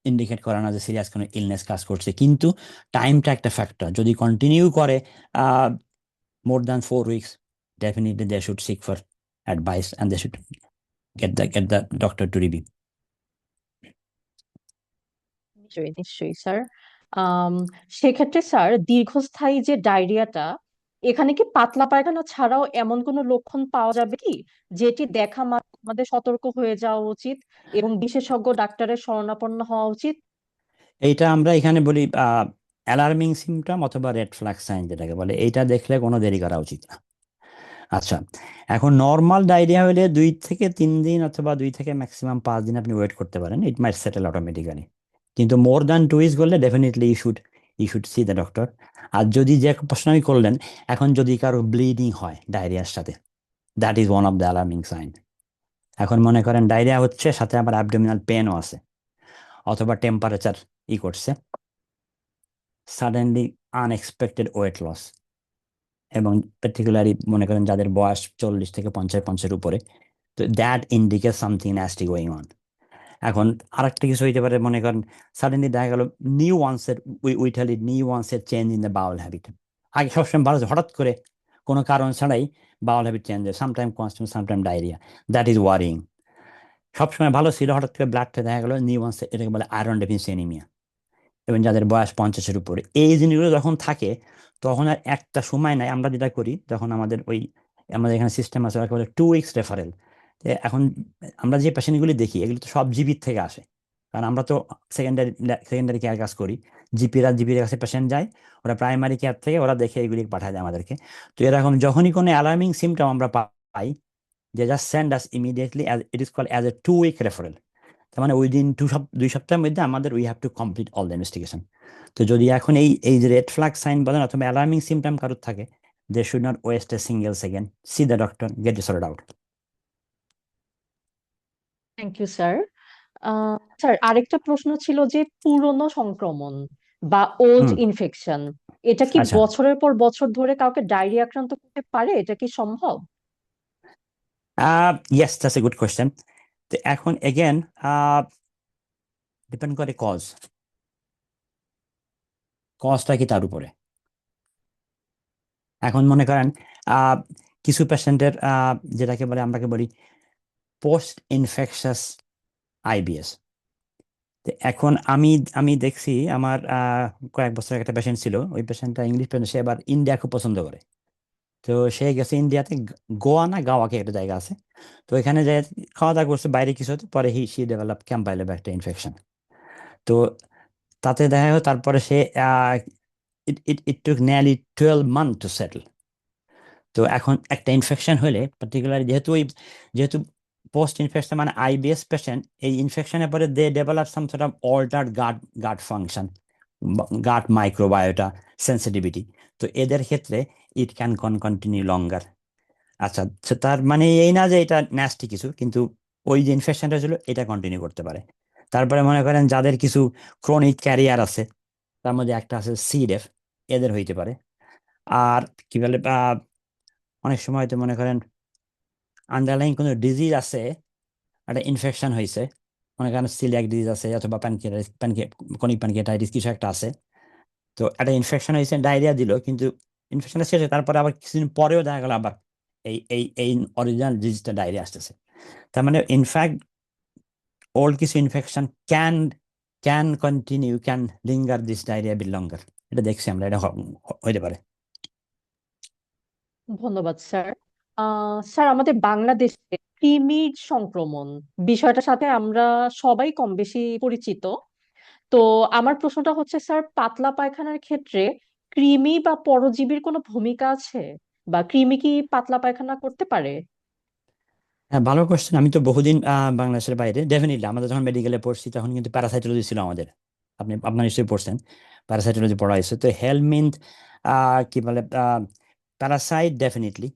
ইন্ডিকেট করে না যে সিরিয়াস কোনো ইলনেস কাজ করছে, কিন্তু টাইমটা একটা ফ্যাক্টর। যদি কন্টিনিউ করে more than 4 weeks, definitely they should seek for advice and they should get the doctor to review. নিশ্চয়ই নিশ্চয়ই স্যার। আম, সেক্ষেত্রে স্যার, দীর্ঘস্থায়ী যে ডায়রিয়াটা, এখানে কি পাতলা পায়খানা ছাড়াও এমন কোনো লক্ষণ পাওয়া যাবে কি যেটি দেখা মাত্র আমাদের সতর্ক হয়ে যাওয়া উচিত এবং বিশেষজ্ঞ ডাক্তারের শরণাপন্ন হওয়া উচিত? এইটা আমরা এখানে বলি অ্যালার্মিং সিমটম অথবা রেড ফ্ল্যাগ সাইন যেটাকে বলে, এইটা দেখলে কোনো দেরি করা উচিত না। আচ্ছা, এখন নর্মাল ডায়রিয়া হলে 2 থেকে 3 দিন অথবা 2 থেকে ম্যাক্সিমাম 5 দিন আপনি ওয়েট করতে পারেন, ইট মাইট সেটেল অটোমেটিক্যালি। কিন্তু মোর দ্যান 2 weeks করলে definitely you should see the doctor. আর যদি যে প্রশ্ন আমি করলেন, এখন যদি কারো ব্লিডিং হয় ডায়রিয়ার সাথে, that is one of the alarming sign. এখন মনে করেন ডায়রিয়া হচ্ছে, সাথে আবার অ্যাবডোমিনাল পেনও আছে, অথবা টেম্পারেচার করছে, সাডেনলি আনএক্সপেক্টেড ওয়েট লস, এবং পার্টিকুলারলি মনে করেন যাদের বয়স 40 থেকে 50 50-এর উপরে, তো that indicate something nasty going on. এখন আরেকটা কিছু হইতে পারে, মনে করেন সাডেনলি দেখা গেল নিউয়ান্সের, উইটালি নিউয়ান্সের change in the bowel habit. আগে সবসময় ভালো ছিল, হঠাৎ করে কোনো কারণ ছাড়াই বাউল হ্যাবিট চেঞ্জ হয়, sometime constant sometime diarrhoea. That is worrying. সবসময় ভালো ছিল, হঠাৎ করে ব্লাডটা দেখা গেলো নিউয়ান্স, এটাকে বলে আয়রন ডেফিসিয়েন্সি অ্যানিমিয়া। এবং যাদের বয়স 50-এর উপরে, এই জিনিসগুলো যখন থাকে তখন আর একটা সময় নাই। আমরা যেটা করি, যখন আমাদের আমাদের এখানে সিস্টেম আছে, ওরা বলে 2 উইকস রেফারেল। এখন আমরা যে পেশেন্টগুলি দেখি এগুলো তো সব জিপির থেকে আসে, কারণ আমরা তো সেকেন্ডারি সেকেন্ডারি কেয়ার কাজ করি। জিপির কাছে পেশেন্ট যায়, ওরা প্রাইমারি কেয়ার থেকে ওরা দেখে এগুলি পাঠায় দেয় আমাদেরকে। তো এরকম যখনই কোনো অ্যালার্মিং সিমটম আমরা পাই, যে just send us immediately, it is called as a 2 week referral. তার মানে উইদিন 2 সপ্তাহের মধ্যে আমাদের we have to complete all the investigation. তো যদি এখন এই যে রেড ফ্ল্যাগ সাইন বলেন অথবা অ্যালার্মিং সিমটম কারোর থাকে, they should not waste a single second, see the doctor, get it sorted out. Thank you sir. Sir, আরেকটা প্রশ্ন ছিল যে পুরনো সংক্রমণ বা ওল্ড হুম। ইনফেকশন, এটা কি আচ্ছা। বছরের পর বছর ধরে কাউকে ডায়রিয়া আক্রান্ত করতে পারে? এটা কি সম্ভব? Yes, that's a good question. তো এখন এগেন ডিপেন্ড করে কজটা কি তার উপরে। এখন মনে করেন আহ, কিছু পেশেন্টের যেটাকে বলে, আমরাকে বলি পোস্ট ইনফেকশাস আইবিএস। এখন আমি আমি দেখছি আমার কয়েক বছর একটা পেশেন্ট ছিল, ওই পেশেন্টটা ইংলিশ পেশেন্ট, সে আবার ইন্ডিয়া খুব পছন্দ করে। তো সে গেছে ইন্ডিয়াতে, গোয়া না গাওয়াকে একটা জায়গা আছে, তো এখানে যে খাওয়া দাওয়া করছে বাইরে কিছু হতো, পরে সি ডেভেলপ ক্যাম্পাইলে একটা ইনফেকশন। তো তাতে দেখা গেল তারপরে সে it took nearly 12 month to settle. তো এখন একটা ইনফেকশন হলে পার্টিকুলার, যেহেতু পোস্ট ইনফেকশন মানে আইবিএস পেশেন্ট, এই ইনফেকশনের পরে they develop some sort of altered gut function, gut microbiota sensitivity. তো এদের ক্ষেত্রে ইট ক্যান কন্টিনিউ লঙ্গার। আচ্ছা, তো তার মানে এই না যে এটা ন্যাস্টি কিছু, কিন্তু ওই যে ইনফেকশনটা ছিল এটা কন্টিনিউ করতে পারে। তারপরে মনে করেন যাদের কিছু ক্রনিক ক্যারিয়ার আছে, তার মধ্যে একটা আছে সিডেফ, এদের হইতে পারে। আর কি বলে অনেক সময় তো মনে করেন আন্ডারলাইন কোনো ডিজিজ আছে, একটা ইনফেকশন হয়েছে, মনে করেন সিলিয়াক ডিজিজ আছে অথবা কনিক প্যানক্রিয়াটাইটিস কিছু একটা আছে। তো একটা ইনফেকশন হয়েছে, ডায়রিয়া দিল, কিন্তু ইনফেকশনটা শেষে তারপরে আবার কিছুদিন পরেও দেখা গেল আবার এই অরিজিনাল ডিজিজটা ডায়রিয়া আসতেছে। তার মানে ইনফ্যাক্ট ওল্ড কিছু infection can continue, can linger this diarrhoea will longer. এটা দেখছি আমরা, এটা হইতে পারে। ধন্যবাদ স্যার। স্যার, আমাদের বাংলাদেশে কৃমির সংক্রমণ বিষয়টার সাথে আমরা সবাই কম বেশি পরিচিত। তো আমার প্রশ্নটা হচ্ছে স্যার, পাতলা পায়খানার ক্ষেত্রে কৃমি বা পরজীবীর কোনো ভূমিকা আছে, বা কৃমি কি পাতলা পায়খানা করতে পারে? হ্যাঁ, ভালো কোশ্চেন। আমি তো বহুদিন বাংলাদেশের বাইরে, ডেফিনেটলি আমাদের যখন মেডিকেলে পড়ছি তখন কিন্তু প্যারাসাইটোলজি ছিল আমাদের। আপনার নিশ্চয়ই পড়ছেন, প্যারাসাইটোলজি পড়া হয়েছে। তো হেলমিন্থ কি বলে, প্যারাসাইট ডেফিনেটলি,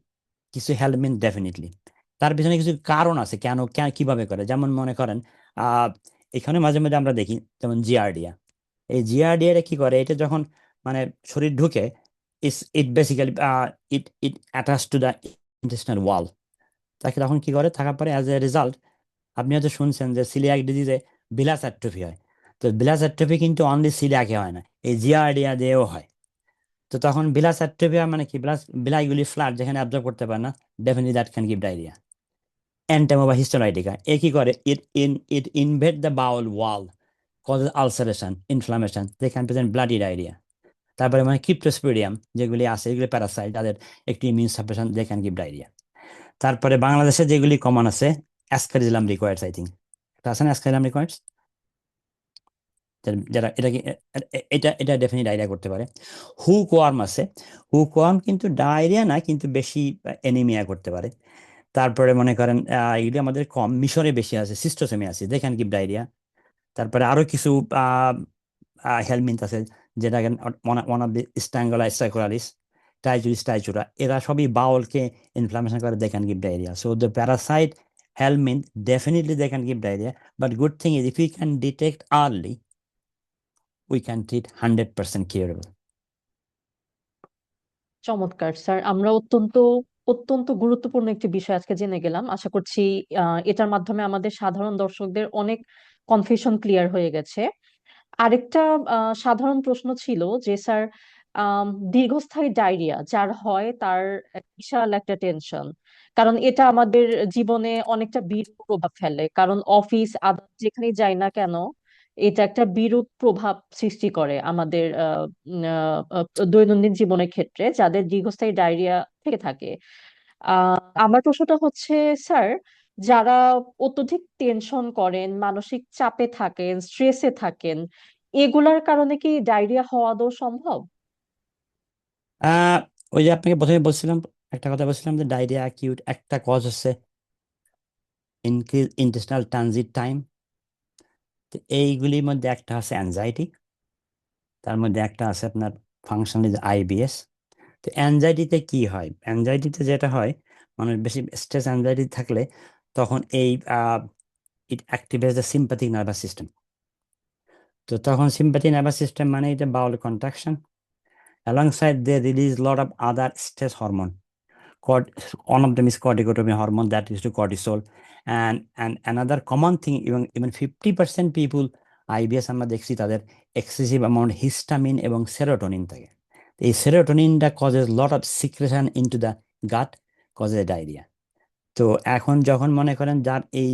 কিছু হেলমিন্থ ডেফিনেটলি। তার পিছনে কিছু কারণ আছে কেন কিভাবে করে, যেমন মনে করেন আহ এখানে মাঝে মাঝে আমরা দেখি যেমন জিয়ারডিয়া। এই জিয়ারডিয়া কি করে, এটা যখন মানে শরীর ঢুকে, it basically it it attach to the intestinal wall. তাকে তখন কি করে, থাকার পরে অ্যাজ এ রেজাল্ট আপনি হয়তো শুনছেন যে সিলিয়াক ডিজিজে বিলাস অ্যাট্রফি হয়। তো বিলাস অ্যাট্রফি কিন্তু অনলি সিলিয়াকে হয় না, এই জিয়ারডিয়া দিয়েও হয়। তো তখন বিলাস অ্যাট্রফিয়া মানে কি, বিলাইগুলি ফ্ল্যাট যেখানে অ্যাবজর্ব করতে পারে না, definitely that can give diarrhoea. Entamoeba histolytica এ কি করে, it invade the bowel wall, causes ulceration, inflammation, they can present bloody diarrhoea. তারপরে মানে ক্রিপ্টোস্পোরিয়াম যেগুলি আছে, এগুলি প্যারাসাইট, তাদের একটি immune suppression, they can give diarrhoea. তারপরে বাংলাদেশে যেগুলি কমন আছে, অ্যাসকারিজলাম রিকোয়ার্ডস, আই থিঙ্ক এটা আছে না, অ্যাসকারিজলাম রিকোয়ার্ডস, যারা এটাকে এটা ডেফিনেটলি ডায়রিয়া করতে পারে। হুক ওয়ার্ম আছে, হুক ওয়ার্ম কিন্তু ডায়রিয়া না, কিন্তু বেশি এনিমিয়া করতে পারে। তারপরে মনে করেন এগুলি আমাদের কম, মিশরে বেশি আছে, সিস্টোসেমিয়াসিস, দেখেন কি ডায়রিয়া। তারপরে আরো কিছু হেলমিন্থ আছে, যেটা ওয়ান অফ দি স্ট্যাঙ্গুলা স্ট্রাইকোলারিস, টাইজুরিস টাইচুরা, এরা সবই বাউলকে ইনফ্লামেশন করে, they can give diarrhoea. So the parasite helminth definitely they can give diarrhea, but good thing is if we can detect early, we can treat 100% curable. চমৎকার sir, আমরা অত্যন্ত অত্যন্ত গুরুত্বপূর্ণ একটি বিষয় আজকে জেনে গেলাম। আশা করছি এটার মাধ্যমে আমাদের সাধারণ দর্শকদের অনেক কনফিউশন ক্লিয়ার হয়ে গেছে। আরেকটা সাধারণ প্রশ্ন ছিল যে স্যার, দীর্ঘস্থায়ী ডায়রিয়া যার হয় তার বিশাল একটা টেনশন, কারণ এটা আমাদের জীবনে অনেকটা বিরূপ প্রভাব ফেলে, কারণ অফিস আদালত যেখানেই যাই না কেন এটা একটা বিরূপ প্রভাব সৃষ্টি করে আমাদের দৈনন্দিন জীবনের ক্ষেত্রে যাদের দীর্ঘস্থায়ী ডায়রিয়া থেকে থাকে। আমার প্রশ্নটা হচ্ছে স্যার, যারা অত্যধিক টেনশন করেন, মানসিক চাপে থাকেন, স্ট্রেসে থাকেন, এগুলার কারণে কি ডায়রিয়া হওয়া আদৌ সম্ভব? আহ ওই যে আপনাকে প্রথমে বলছিলাম, একটা কথা বলছিলাম যে ডায়রিয়া অ্যাকিউট একটা কজ হচ্ছে ইনক্রিজ ইন্টেস্টিনাল ট্রানজিট টাইম। তো এইগুলির মধ্যে একটা আছে অ্যাংজাইটি, তার মধ্যে একটা আছে আপনার ফাংশনাল আইবিএস। তো অ্যাংজাইটিতে কি হয়, অ্যাংজাইটিতে যেটা হয়, মানে বেশি স্ট্রেস অ্যাংজাইটি থাকলে তখন এই it activates the sympathetic nervous system. তো তখন সিম্প্যাথিক নার্ভাস সিস্টেম মানে এটা bowel contraction, alongside they release lot of other stress hormone. Cort- One of them is corticotropin hormone that is to cortisol, and another common thing, even 50% people IBS আমরা দেখছি তাদের excessive amount histamine এবং serotonin থাকে। তো এই সেরোটোনিনটা causes lot of secretion into the gut, causes diarrhoea. তো এখন যখন মনে করেন যার এই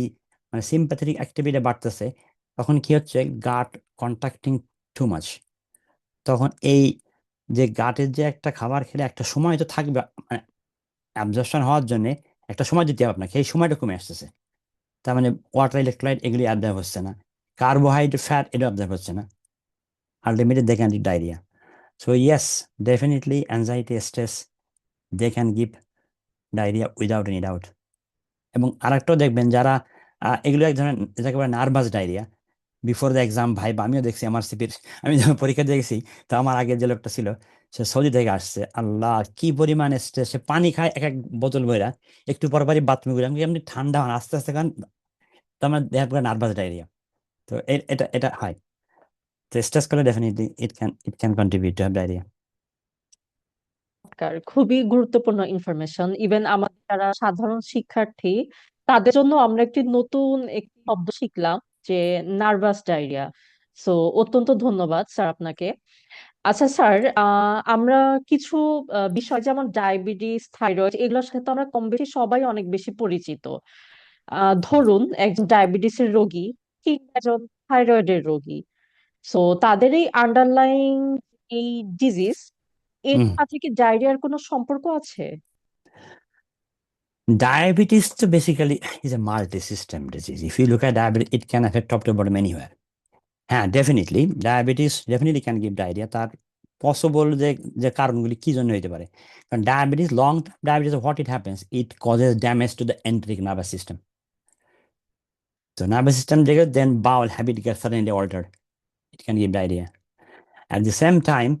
মানে সিম্প্যাথেটিক অ্যাক্টিভিটি বাড়তেছে, তখন কি হচ্ছে, গাট কন্ট্রাক্টিং টু মাচ। তখন এই যে গাটের যে একটা খাবার খেলে একটা সময় তো থাকবে, মানে অ্যাবজর্পশন হওয়ার জন্য একটা সময় দিতে হবে আপনাকে, এই সময়টা কমে আসতেছে। তার মানে ওয়াটার, ইলেকট্রোলাইট এগুলি অ্যাবজর্ব হচ্ছে না, কার্বোহাইড্রেট, ফ্যাট এটা অ্যাবজর্ব হচ্ছে না, ultimately they can diarrhoea. So yes, definitely anxiety, stress, they can give diarrhoea without any doubt. এবং আরেকটাও দেখবেন যারা এগুলো এক ধরনের যাকে বলে nervous diarrhoea before the exam, ভাই আমিও দেখছি আমার সিপির। আমি যখন পরীক্ষা দিয়ে গেছি, তো আমার আগের যে লোকটা ছিল সে সৌদি থেকে আসছে, আল্লাহ কি পরিমাণ স্ট্রেস, সে পানি খায় এক এক বোতল বইরা, একটু পর পরই বাথরুমে ঘুরে, আমি বলি, আপনি ঠান্ডা হন আস্তে আস্তে খান। তো আমার দেহ পুরো নার্ভাস ডায়রিয়া। তো এটা এটা হয়। তো স্ট্রেস করলে definitely it can contribute to have diarrhoea. খুবই গুরুত্বপূর্ণ ইনফরমেশন। ইভেন আমাদের যারা সাধারণ শিক্ষার্থী তাদের জন্য আমরা একটি শব্দ শিখলাম, যে নার্ভাস ডায়রিয়া। সো অত্যন্ত ধন্যবাদ স্যার আপনাকে। আচ্ছা স্যার, আমরা কিছু বিষয় যেমন ডায়াবেটিস, থাইরয়েড, এগুলোর সাথে তো আমরা কম বেশি সবাই অনেক বেশি পরিচিত। ধরুন একজন ডায়াবেটিসের রোগী কিংবা একজন থাইরয়েডের রোগী, সো তাদের এই আন্ডারলাইং এই ডিজিজ, এর হুম। সাথে কি ডায়রিয়ার কোনো সম্পর্ক আছে? ডায়াবেটিস তো basically is a multi system disease. If you look at diabetes, it can affect top to bottom anywhere. হ্যাঁ, definitely diabetes definitely can give diarrhoea. তার পসিবল যে কারণগুলি কি জন্য হতে পারে, কারণ diabetes, long term diabetes, what it happens, it causes damage to the enteric nervous system. So nervous system trigger, then bowel habit gets suddenly altered. It can give diarrhea. At the same time,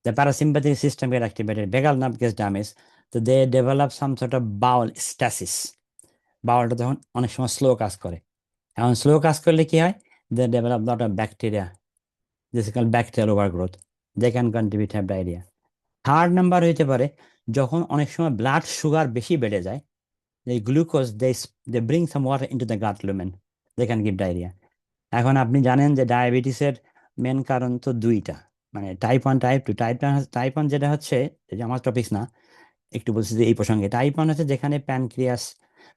the parasympathetic system get activated, vagal nerve gets damaged, so they develop some sort of bowel stasis. বাউলটা তখন অনেক সময় slow কাজ করে। এখন slow কাজ করলে কি হয়, they develop lot of bacteria, this call bacterial overgrowth, they can contribute have diarrhoea. Third number হইতে পারে যখন অনেক সময় ব্লাড সুগার বেশি বেড়ে যায়, এই glucose they bring some water into the gut lumen, they can give diarrhoea. এখন আপনি জানেন যে ডায়াবেটিসের মেন কারণ তো দুইটা, মানে টাইপ 1, টাইপ 2। টাইপ 1 যেটা হচ্ছে, এটা আমার টপিক না, একটু বলছি যে এই প্রসঙ্গে টাইপ 1 হচ্ছে যেখানে প্যানক্রিয়াস,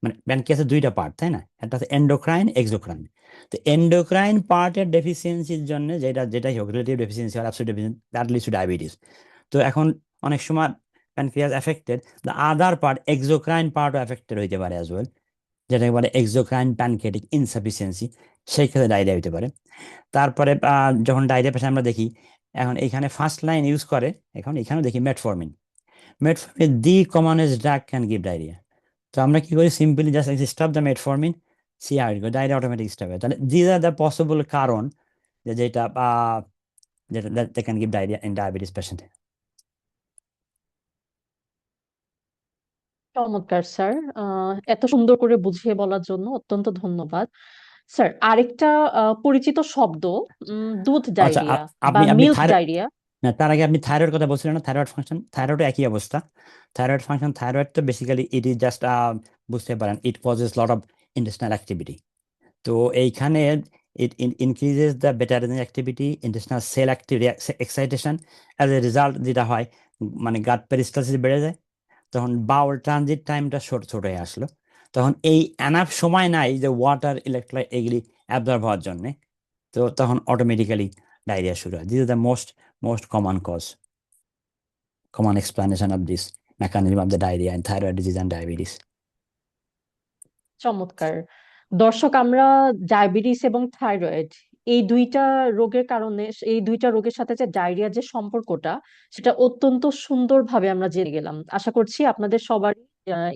মানে প্যানক্রিয়াসের দুইটা পার্ট তাই না, একটা হচ্ছে এন্ডোক্রাইন, এক্সোক্রাইন। তো এন্ডোক্রাইন পার্টের ডেফিসিয়েন্সির জন্য যেটাই হোক, রিলেটিভ ডেফিসিয়েন্সি আর absolute deficiency, that leads to diabetes. তো এখন অনেক সময় pancreas affected, the other part exocrine পার্টও এফেক্টেড হইতে পারে অ্যাজ ওয়েল, যেটাকে বলে এক্সোক্রাইন প্যানক্রিয়াটিক ইনসাফিসিয়েন্সি, সেই ক্ষেত্রে ডায়রিয়া হতে পারে। তারপরে যখন ডায়রিয়া পেশেন্ট আমরা দেখি, এখন এখানে ফার্স্ট লাইন ইউজ করে, এখন এখানেও দেখি metformin. Metformin the commonest drug can give diarrhoea. তো আমরা কি করি, simply just stop the metformin, see how it go, diarrhoea automatic stop হয়। তাহলে দিজ আর দ্য পসিবল কারণ যেটা যেটা they can give diarrhoea in diabetes patient. চমৎকার স্যার, এত সুন্দর করে বুঝিয়ে বলার জন্য অত্যন্ত ধন্যবাদ। স্যার, আরেকটা পরিচিত শব্দ, দুধ আচ্ছা, ডায়রিয়া বা আপনি আপনি মিল্ক ডায়রিয়া। না, তার আগে আপনি থাইরয়েড কথা বলছিলেন না, থাইরয়েড ফাংশন, থাইরয়েড একই অবস্থা। থাইরয়েড ফাংশন, থাইরয়েড তো বেসিক্যালি ইট ইজ জাস্ট, বুঝতে পারেন, it causes lot of intestinal activity. তো এইখানে ইট ইনক্রিজেস দ্য বেটারিন activity, intestinal cell activity, excitation. As a result যেটা হয়, মানে গাট পেরিস্টালসিস বেড়ে যায়, তখন বাউল ট্রানজিট টাইমটা ছোট ছোট হয়ে আসলো। তখন এই এনাফ সময় নাই যে ওয়াটার, ইলেকট্রোলাইট এগুলি অ্যাবজর্ব হওয়ার জন্য। তো তখন অটোমেটিক্যালি ডায়রিয়া শুরু হয়। This is the most common cause, common explanation of this mechanism of the diarrhea in thyroid disease and diabetes. চমৎকার। দর্শক, আমরা ডায়াবেটিস এবং থাইরয়েড এই দুইটা রোগের কারণে, এই দুইটা রোগের সাথে যে ডায়রিয়ার যে সম্পর্কটা, সেটা অত্যন্ত সুন্দরভাবে আমরা জেনে গেলাম। আশা করছি আপনাদের সবারই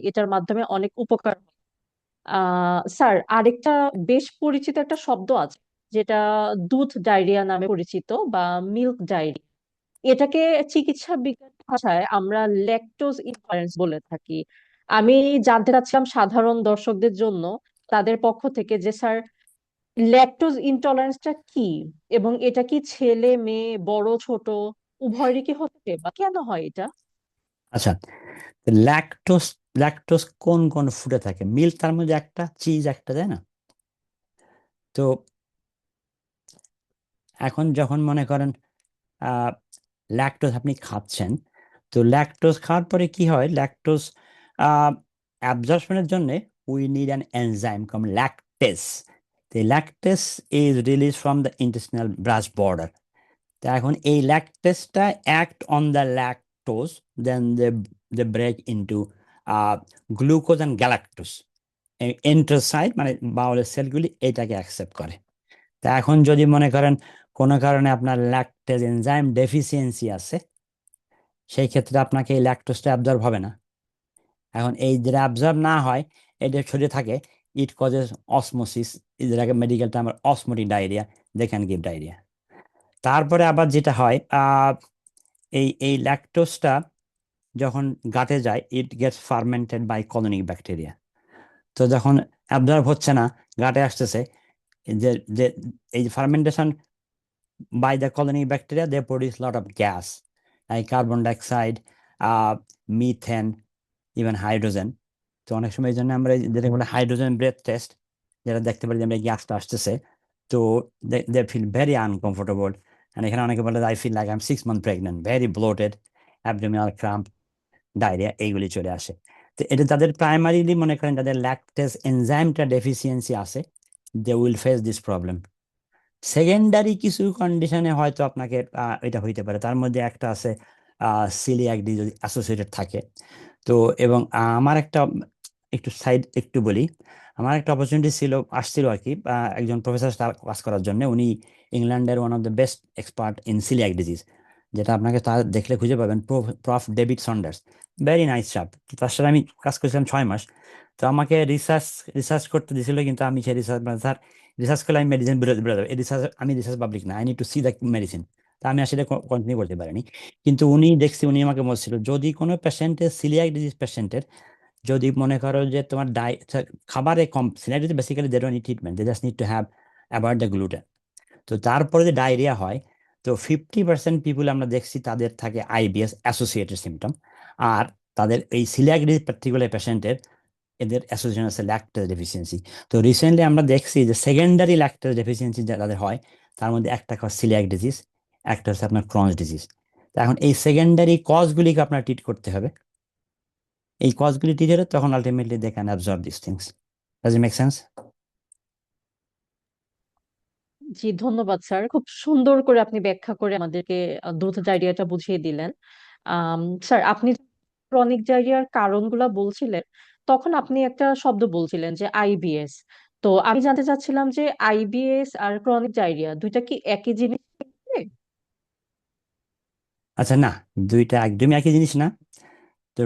এটার মাধ্যমে অনেক উপকার। স্যার, আরেকটা বেশ পরিচিত একটা শব্দ আছে, যেটা দুধ ডায়রিয়া নামে পরিচিত, বা মিল্ক ডায়রিয়া। এটাকে চিকিৎসা বিজ্ঞান ভাষায় আমরা ল্যাকটোজ ইনটলারেন্স বলে থাকি। আমি জানতে চাচ্ছিলাম সাধারণ দর্শকদের জন্য, তাদের পক্ষ থেকে, যে স্যার, ল্যাকটোজ ইনটলারেন্সটা কি, এবং এটা কি ছেলে মেয়ে, বড় ছোট উভয়েরই কি হতে পারে, বা কেন হয় এটা? আচ্ছা, ল্যাকটোস, ল্যাকটোস কোন কোন ফুডে থাকে? মিল্ক তার মধ্যে একটা, চিজ একটা, তাই না? তো এখন যখন মনে করেন ল্যাকটোজ আপনি খাচ্ছেন, তো ল্যাকটোজ খাওয়ার পরে কি হয়, ল্যাকটোজ অ্যাবজর্পশনের জন্য we need an enzyme com lactase. The lactase is released from the intestinal brush border. তা এখন এই ল্যাকটেসটা act on the lactose, then they break into glucose and galactose. Enterocyte মানে বাউলের সেলগুলি এটাকে অ্যাকসেপ্ট করে। তা এখন যদি মনে করেন কোনো কারণে আপনার ল্যাকটেজ এনজাইম ডেফিসিয়েন্সি আছে, সেই ক্ষেত্রে আপনাকে এই ল্যাকটোজটা অ্যাবজর্ব হবে না। এখন এই যেটা অ্যাবজর্ব না হয়, এটা শরীরে থাকে, ইট কজেস অসমোসিস, যেটাকে medical term osmotic diarrhoea, they can give diarrhoea. তারপরে আবার যেটা হয়, এই ল্যাকটোজটা যখন গাটে যায়, it gets fermented by colonic bacteria. তো যখন অ্যাবজর্ব হচ্ছে না, গাটে আসতেছে, যে যে এই fermentation by the colonic bacteria, they produce lot of gas, like carbon dioxide, methane, even hydrogen. তো অনেক সময় এই জন্য আমরা যেটা বলে হাইড্রোজেন ব্রেথ টেস্ট, যেটা দেখতে পারি যে আমরা গ্যাসটা আসতেছে, তো they feel very uncomfortable. And এখানে অনেকে বলে, I feel like I am 6 months pregnant, very bloated, abdominal cramp, diarrhoea, এইগুলি চলে আসে। তো এটা তাদের প্রাইমারিলি মনে করেন যাদের ল্যাকটেজ এনজাইমটা ডেফিসিয়েন্সি আছে, they will face this problem. Secondary কিছু কন্ডিশনে হয়তো আপনাকে এটা হইতে পারে, তার মধ্যে একটা আছে সিলিয়াক ডিজিজ অ্যাসোসিয়েটেড থাকে। তো এবং আমার একটা একটু সাইড একটু বলি, আমার একটা অপরচুনিটি ছিল, আসছিল আর কি, একজন প্রফেসর কাজ করার জন্য। উনি ইংল্যান্ডের one of the best expert in coeliac disease, যেটা আপনাকে তার দেখলে খুঁজে পাবেন, proof David Saunders. Very nice চাপ। তার সাথে আমি কাজ করেছিলাম 6 মাস। তো আমাকে রিসার্চ করতে দিয়েছিল, কিন্তু আমি সেই রিসার্চ, স্যার, রিসার্চ করলে আমি মেডিসিন বেরোতে হবে, এই রিসার্চ, আমি রিসার্চ পাবলিক না, I need two C the medicine. তা আমি আসলে কন্টিনিউ করতে পারিনি। কিন্তু উনি দেখছি, উনি আমাকে বলছিল, যদি কোনো পেশেন্টের, সিলিয়াক ডিজিজ পেশেন্টের, যদি মনে করো যে তোমার খাবারে কম, coeliac disease basically they don't need treatment, they just need to have avoid the gluten. তো তারপরে যে ডায়রিয়া হয়, তো 50% পিপুল আমরা দেখছি তাদের থাকে আইবিএস অ্যাসোসিয়েটেড সিমটম। আর তাদের এই সিলিয়াক ডিজিজ পার্টিকুলার পেশেন্টের, এদের অ্যাসোসিয়েশন আছে ল্যাকটেজ ডেফিসিয়েন্সি। তো রিসেন্টলি আমরা দেখছি যে সেকেন্ডারি ল্যাকটেজ ডেফিসিয়েন্সি যাদের হয়, তার মধ্যে একটা হচ্ছে সিলিয়াক ডিজিজ, একটা হচ্ছে আপনার ক্রনস ডিজিজ। তো এখন এই সেকেন্ডারি কজগুলিকে আপনার ট্রিট করতে হবে। এই কজগুলি ট্রিট হলে তখন ultimately they can absorb this things. Does it make sense? জি, ধন্যবাদ স্যার, খুব সুন্দর করে আপনি ব্যাখ্যা করে আমাদেরকে দুধ ডায়রিয়াটা বুঝিয়ে দিলেন। স্যার, আপনি ক্রনিক ডায়রিয়ার কারণগুলো বলছিলেন, তখন আপনি একটা শব্দ বলছিলেন যে আইবিএস। তো আমি জানতে চাচ্ছিলাম যে আইবিএস আর ক্রনিক ডায়রিয়া দুইটা কি একই জিনিস? আচ্ছা, না, দুইটা একদমই একই জিনিস না। তো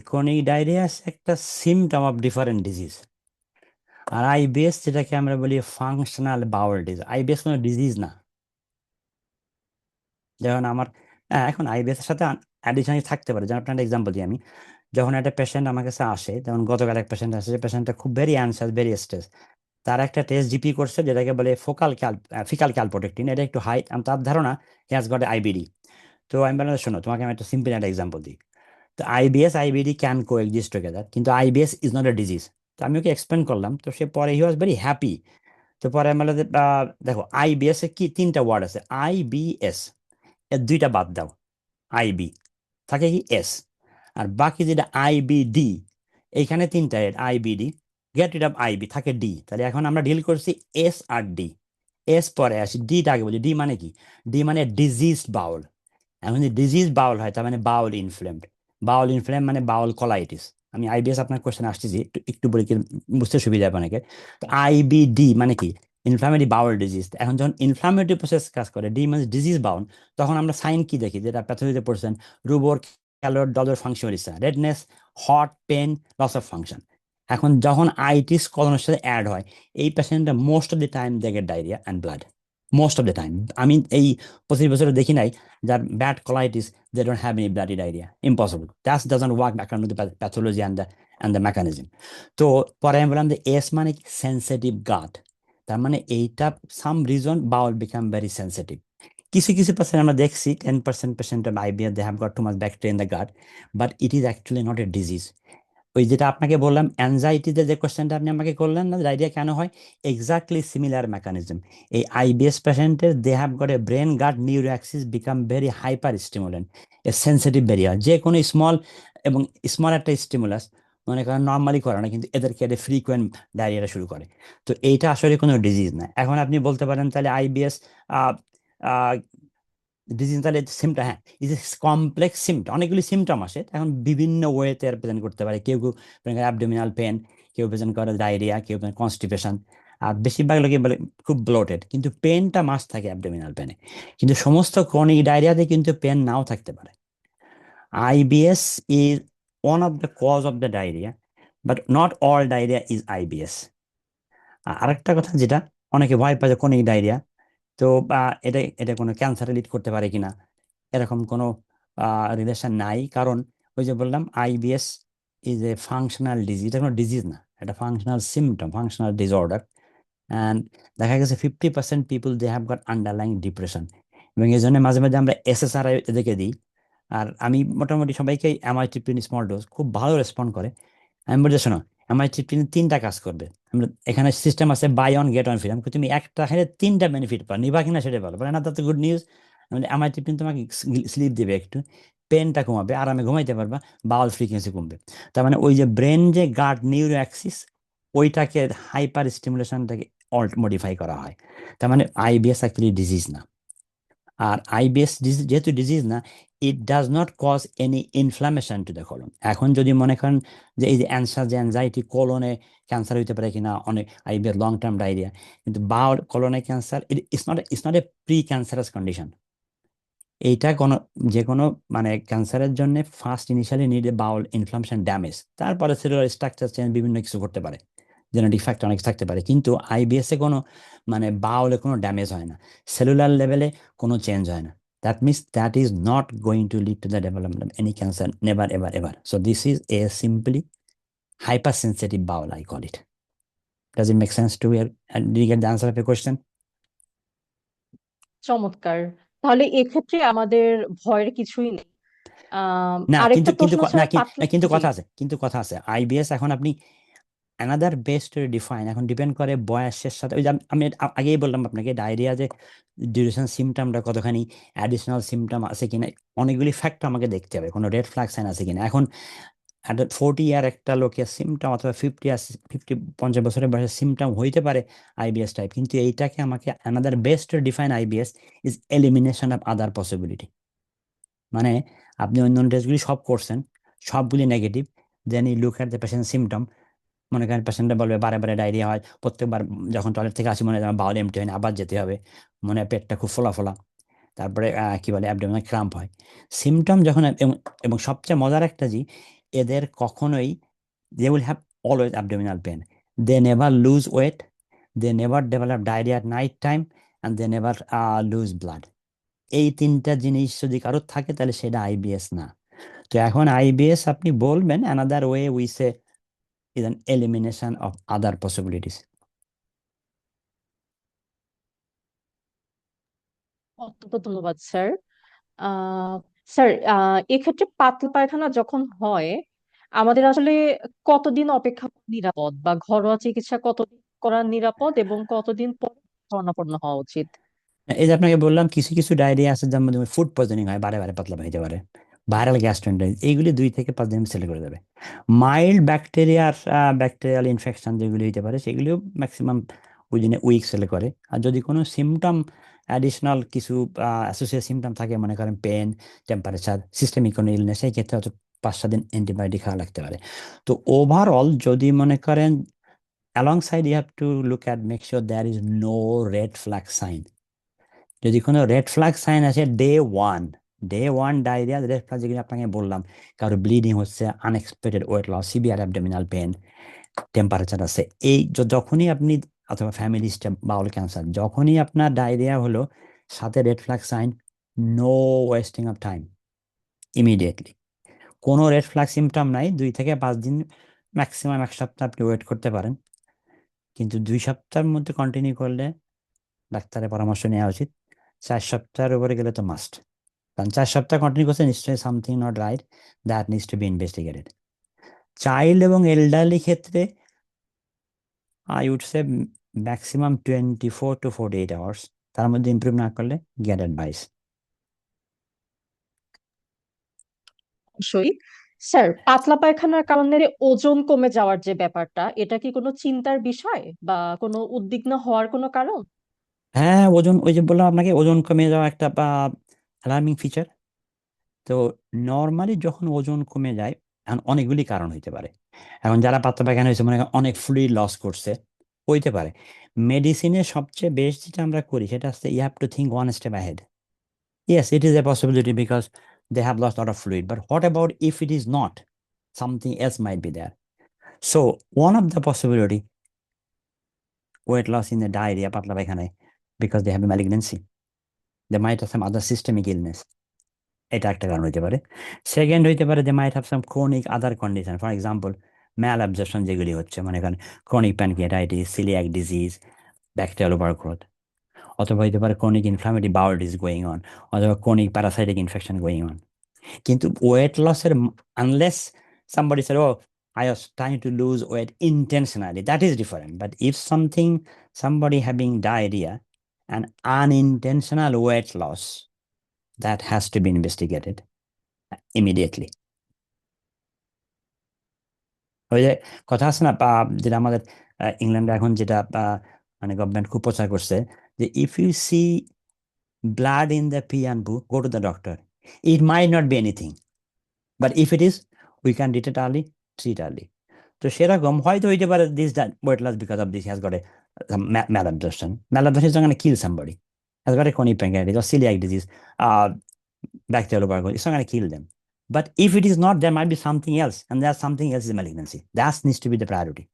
ক্রনিক ডায়রিয়া একটা সিমটম অফ ডিফারেন্ট ডিজিজ। আর আইবিএস, যেটাকে আমরা বলি ফাংশনাল বাউল ডিজিজ, আইবিএস কোনো ডিজিজ না। যেমন আমার, হ্যাঁ, এখন আইবিএস এর সাথে অ্যাডিশনালি থাকতে পারে। যেমন আপনার এক্সাম্পল দিই আমি, যখন একটা পেশেন্ট আমার কাছে আসে, যেমন গতকাল এক পেশেন্ট আসে, যে পেশেন্টটা খুব ভেরি অ্যানসাস, ভেরি স্ট্রেস। তার একটা টেস্ট জিপি করছে, যেটাকে বলে ফিকাল ক্যালপোটেকটিন, এটা একটু হাই, তার ধারণা হি হ্যাজ গট আইবিডি। তো আমি বললাম শোনো, তোমাকে আমি একটা সিম্পল একটা এক্সাম্পল দিই। তো IBS IBD can coexist together, কিন্তু IBS is not a disease. তো আমি ওকে এক্সপ্লেন করলাম, তো সে পরে হি ওয়াজ ভেরি হ্যাপি। তো পরে আমি বললাম যে, দেখো আইবিএস এ কি তিনটা ওয়ার্ড আছে, আইবিএস এর দুইটা বাদ দাও, আইবি থাকে কি এস, আর বাকি যেটা আইবিডি, এইখানে তিনটা IBD, get rid of IB থাকে ডি। তাহলে এখন আমরা ডিল করছি এস আর ডি। এস পরে আসি, ডিটা আগে বলি। ডি মানে কি? ডি মানে ডিজিজ বাউল। এখন যদি ডিজিজ বাউল হয় তার মানে বাউল ইনফ্লেমড। বাউল ইনফ্লেম মানে বাউল কলাইটিস। আমি আইবিএস আপনার কোশ্চেন আসতেছি, একটু একটু বলি কি বুঝতে সুবিধা হবে অনেকে। তো আইবিডি মানে কি? Inflammatory bowel disease. এখন যখন ইনফ্লামেটরি প্রসেস কাজ করে, ডি মানে ডিজিজ বাউল, তখন আমরা সাইন কি দেখি, যেটা প্যাথোলজিতে পড়ছেন, rubor, calor, dolor functio laesa, redness, hot, pain, loss of function. এখন যখন আইটিস কলনের সাথে অ্যাড হয়, এই পেশেন্টটা most of the time they get diarrhoea and blood. Most of the time. আমি এই 25 বছরে দেখি নাই যার bad colitis, they don't have any bloody diarrhea. Impossible. That doesn't work according to the pathology and the mechanism. তো পরে আমি বললাম যে এস মানে কি? Sensitive gut. তার মানে এইটা some reason bowel become very sensitive. কিছু কিছু পেশেন্ট আমরা দেখছি 10% patient IBS they have got too much bacteria in the gut, but it is actually not a disease. ওই যেটা আপনাকে বললাম অ্যাংজাইটিতে যে কোশ্চেনটা আপনি আমাকে করলেন না, ডায়রিয়া কেন হয়, এক্স্যাক্টলি সিমিলার মেকানিজম। এই আইবিএস পেশেন্টের they have got a brain gut neuro axis become very hyper stimulant, a sensitive barrier. যে কোনো স্মল এবং স্মল একটা স্টিমুলাস মনে করেন নর্মালি করে না, কিন্তু এদেরকে এটা ফ্রিকোয়েন্ট ডায়রিয়াটা শুরু করে। তো এইটা আসলে কোনো ডিজিজ না। এখন আপনি বলতে পারেন তাহলে আইবিএস ডিজিজ, তাহলে সিমটা, হ্যাঁ, ইজ কমপ্লেক্স সিমটম, অনেকগুলি সিমটম আসে, এখন বিভিন্ন ওয়েতে প্রেজেন্ট করতে পারে। কেউ কেউ অ্যাবডোমিনাল পেন, কেউ প্রেজেন্ট করে ডায়রিয়া, কেউ কনস্টিপেশন, আর বেশিরভাগ লোকে বলে খুব ব্লোটেড, কিন্তু পেনটা মাস্ট থাকে অ্যাবডোমিনাল পেনে। কিন্তু সমস্ত ক্রনিক ডায়রিয়াতে কিন্তু পেন নাও থাকতে পারে। IBS is one of the cause of the diarrhoea, but not all diarrhoea is IBS. আরেকটা কথা যেটা অনেকে ভয় পায় যে ক্রনিক ডায়রিয়া, তো এটা এটা কোনো ক্যান্সারে লিড করতে পারে কিনা, এরকম কোনো রিলেশন নাই। কারণ ওই যে বললাম IBS is a functional disease, এটা কোনো ডিজিজ না, এটা functional symptom, functional disorder. And দেখা গেছে 50% people they have got underlying depression, এবং এই জন্য মাঝে মাঝে আমরা এসএসআরআই এদেরকে দিই। আর আমি মোটামুটি সবাইকে অ্যামাইট্রিপ্টিন স্মল ডোজ খুব ভালো রেসপন্ড করে। আমি বলছি শোনো, অ্যামাইট্রিপ্টিন তিনটা কাজ করবে। আমরা এখানে সিস্টেম আছে buy one get one free, আমি তুমি একটা খেলে তিনটা বেনিফিট পাও, নিবা কিনা সেটা বলো, বলে না তাতে গুড নিউজ। অ্যামাইট্রিপ্টিন তোমাকে স্লিপ দিবে একটু, পেনটা কমাবে, আরামে ঘুমাইতে পারবা, বাউল ফ্রিকোয়েন্সি কমবে। তার মানে ওই যে ব্রেন যে গার্ড নিউরো অ্যাক্সিস, ওইটাকে হাইপার স্টিমুলেশনটাকে অল্ট মডিফাই করা হয়। তার মানে আইবিএস অ্যাকচুয়ালি ডিজিজ না। আর আইবিএস যেহেতু ডিজিজ না, it does not cause any inflammation to the colon. এখন যদি মনে করেন যে এই যে অ্যান্সার, যে অ্যাংজাইটি, কোলনে ক্যান্সার হইতে পারে কিনা, অনেক আইবিএস লং টার্ম ডায়রিয়া, কিন্তু বাউল কোলনে cancer it's not a precancerous condition. এইটা কোনো যে কোনো মানে ক্যান্সারের জন্য first initially need a bowel inflammation damage, তারপরে সেলুলার স্ট্রাকচার চেঞ্জ, বিভিন্ন কিছু করতে পারে, জেনেটিক ফ্যাক্টর অনেক থাকতে পারে। কিন্তু আইবিএস এ কোনো মানে বাউলে কোনো ড্যামেজ হয় না, সেলুলার লেভেলে কোনো চেঞ্জ হয় না। That means that is not going to lead to the development of any cancer, never ever ever. So this is a simply hyper sensitive bowel, I call it. Does it make sense to year? Do you get the answer of your question? চমৎকার। তাহলে এক্ষেত্রে আমাদের ভয়ের কিছুই নেই। না, কিন্তু আরেকটা কিন্তু প্রশ্ন না স্যার, পাতলা, কিন্তু জি। কথা আছে, কিন্তু কথা আছে। আইবিএস এখন আপনি অ্যানাদার বেস্ট ডিফাইন এখন ডিপেন্ড করে বয়সের সাথে। ওই যে আমি আগেই বললাম আপনাকে, ডায়রিয়া যে ডিউরেশন সিমটমটা কতখানি, অ্যাডিশনাল সিমটম আছে কিনা, অনেকগুলি ফ্যাক্টর আমাকে দেখতে হবে, কোনো রেড ফ্ল্যাগ সাইন আছে কিনা। এখন 40 ইয়ার একটা লোকের সিমটম, অথবা 50 বছরের বয়সের সিমটম হইতে পারে আইবিএস টাইপ, কিন্তু এইটাকে আমাকে another best define IBS is elimination of other possibility. মানে আপনি অন্য টেস্টগুলি সব করছেন, সবগুলি negative, then you look at the patient symptom. মনে করেন পেশেন্টটা বলবে বারে বারে ডায়রিয়া হয়, প্রত্যেকবার যখন টয়লেট থেকে আসি মনে হয় বাউল এমটি হয় না, আবার যেতে হবে, মনে হয় পেটটা খুব ফোলা ফোলা, তারপরে কি বলে অ্যাবডোমিনাল ক্রাম্প হয়। সিমটম যখন এবং সবচেয়ে মজার একটা জি, এদের কখনোই they will have always abdominal pain, they never lose weight, they never develop diarrhoea at night time, and they never lose blood. এই তিনটা জিনিস যদি কারোর থাকে তাহলে সেটা আইবিএস না। তো এখন আইবিএস আপনি বলবেন another way we say is an elimination of other possibilities. অত্যন্ত ধন্যবাদ স্যার। আহ স্যার, এক্ষেত্রে পাতলা পায়খানা যখন হয় আমাদের আসলে কতদিন অপেক্ষা করা নিরাপদ, বা ঘরোয়া চিকিৎসা কতদিন করা নিরাপদ এবং কতদিন পর শরণাপন্ন হওয়া উচিত? এই যে আপনাকে বললাম কিছু কিছু ডায়রিয়া আছে যার মধ্যে ফুড পয়জনিং হয়, বারে বারে পাতলা হইতে পারে, ভাইরাল গ্যাস্ট্রাইটিস, এইগুলি 2 থেকে 5 দিন সেল করে দেবে। মাইল্ড ব্যাকটেরিয়ার ব্যাকটেরিয়াল ইনফেকশন যেগুলি হইতে পারে সেগুলিও ম্যাক্সিমাম উইদিন এ উইক সেল করে। আর যদি কোনো সিমটম অ্যাডিশনাল কিছু অ্যাসোসিয়েট সিমটম থাকে, মনে করেন পেন, টেম্পারেচার, সিস্টেমিক কোনো ইলনেস, সেই ক্ষেত্রে হয়তো 5-7 দিন অ্যান্টিবায়োটিক খাওয়া লাগতে পারে। তো ওভারঅল যদি মনে করেন alongside you have to look at make sure there is no red flag sign. যদি কোনো রেড ফ্ল্যাগ সাইন আছে day one diarrhoea red flag যেগুলো আপনাকে বললাম, কারো ব্লিডিং হচ্ছে, unexpected weight loss, severe abdominal pain, temperature আছে, এই যখনই আপনি, অথবা ফ্যামিলি স্টেপ বাউল ক্যান্সার, যখনই আপনার ডায়রিয়া হলো সাথে red flag sign, no wasting of time, immediately. কোনো রেড ফ্ল্যাগ সিমটম নাই, 2 থেকে 5 দিন, ম্যাক্সিমাম 1 সপ্তাহ আপনি ওয়েট করতে পারেন। কিন্তু 2 সপ্তাহের মধ্যে কন্টিনিউ করলে ডাক্তারের পরামর্শ নেওয়া উচিত। 4 সপ্তাহের উপরে গেলে তো মাস্ট, কারণ 4 সপ্তাহ কন্টিনিউ করছে, নিশ্চয়ই something not right, that needs to be investigated. Child এবং এল্ডারলি ক্ষেত্রে I would say maximum 24 to 48 hours, তার মধ্যে ইমপ্রুভ না করলে গেট অ্যাডভাইস। অবশ্যই। স্যার, পাতলা পায়খানার কারণে ওজন কমে যাওয়ার যে ব্যাপারটা, এটা কি কোনো চিন্তার বিষয় বা কোনো উদ্বিগ্ন হওয়ার কোনো কারণ? হ্যাঁ, ওজন, ওই যে বললাম আপনাকে, ওজন কমে যাওয়া একটা অ্যালার্মিং ফিচার। তো নর্মালি যখন ওজন কমে যায়, এখন অনেকগুলি কারণ হইতে পারে। এখন যারা পাতলা পায়খানা হয়েছে, মনে করেন অনেক ফ্লুইড লস করছে, হইতে পারে। মেডিসিনের সবচেয়ে বেস্ট যেটা আমরা করি সেটা হচ্ছে you have to think one step ahead. Yes, it is a possibility because they have lost a lot of fluid. But what about if it is not? Something else might be there. So one of the possibility, weight loss in the diarrhea, patla paikhanai, because they have a malignancy. They might have some other systemic illness. এটা একটা কারণ হইতে পারে। Second হইতে পারে they might have some chronic other condition, for example malabsorption যেগুলি হচ্ছে, মনে করেন chronic pancreatitis, coeliac disease, bacterial overgrowth, অথবা হইতে পারে chronic inflammatory bowel disease going on, অথবা chronic parasitic infection going on. কিন্তু ওয়েট লসের, unless somebody said, oh, I was trying to lose weight intentionally, that is different. But if somebody having diarrhea and unintentional weight loss, that has to be investigated immediately. ওই যে কথা আছে না, যেটা আমাদের ইংল্যান্ডে এখন যেটা মানে গভর্নমেন্ট খুব প্রচার করছে, যে if you see blood in the pee and poo, go to the doctor. It might not be anything, but if it is, we can detect early, treat early. তো সেরকম হয়তো হইতে পারে this weight loss because of this has got a malabsorption. Malabsorption is not going to kill somebody. Has got a chronic pancreatitis or celiac disease, bacterial overgrowth. It's not going to kill them. But if it is not, there might be something else, and that something else is a malignancy. That needs to be the priority.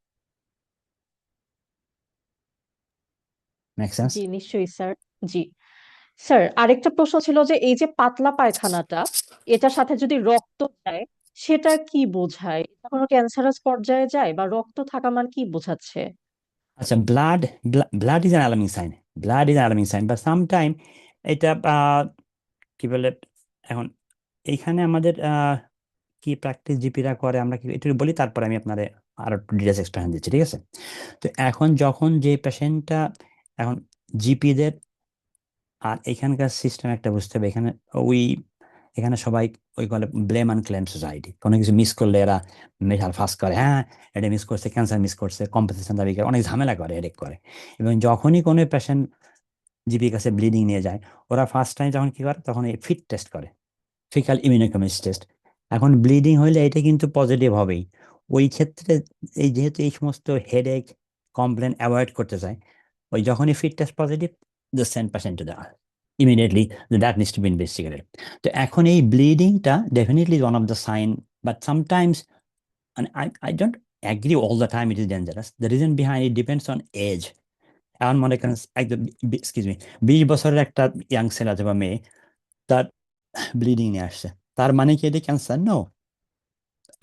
Make sense? জি, নিশ্চয়ই sir. জি sir, আরেকটা প্রশ্ন ছিল যে এই যে পাতলা পায়খানাটা, এটার সাথে যদি রক্ত যায়, সেটা কি বোঝায়? এটা কোনো ক্যান্সারাস পর্যায়ে যায়, বা রক্ত থাকা মানে কি বোঝাচ্ছে? আচ্ছা, blood is an alarming sign. Blood is alarming sign, but sometime এটা কি বলে, এখন এইখানে আমাদের কি প্র্যাকটিস জিপিরা করে আমরা কি একটু বলি, তারপরে আমি আপনার আরো ডিটেলস এক্সপ্লেন দিচ্ছি, ঠিক আছে? তো এখন যখন যে পেশেন্টটা, এখন জিপিদের আর এখানকার সিস্টেম একটা বুঝতে হবে, এখানে ওই এখানে সবাই ওই বলে ব্লেম অ্যান্ড ক্লেম সোসাইটি, কোনো কিছু মিস করলে এরা মেশাল ফাঁস করে, হ্যাঁ এটা মিস করছে, ক্যান্সার মিস করছে, কম্পেনসেশন দাবি করে, অনেক ঝামেলা করে, হেডেক করে। এবং যখনই কোনো পেশেন্ট জিপির কাছে ব্লিডিং নিয়ে যায়, ওরা ফার্স্ট টাইম যখন কি করে, তখন এই ফিট টেস্ট করে, ফিকাল ইমিউনোকেমিস্ট্রি টেস্ট। এখন ব্লিডিং হইলে এটা কিন্তু পজিটিভ হবেই। ওই ক্ষেত্রে এই যেহেতু এই সমস্ত হেডেক কমপ্লেন অ্যাভয়েড করতে চায়, ওই যখনই fit test positive, the send patient to the immediately, that needs to be investigated. তো এখন এই ব্লিডিংটা definitely one of the sign, but sometimes, and I don't agree all the time it is dangerous. The reason behind it depends on age. এখন মনে করেন একদম, excuse me, 20 বছরের একটা ইয়াং ছেলে অথবা মেয়ে, তার ব্লিডিং নিয়ে আসছে, তার মানে কি এটা ক্যান্সার? নো।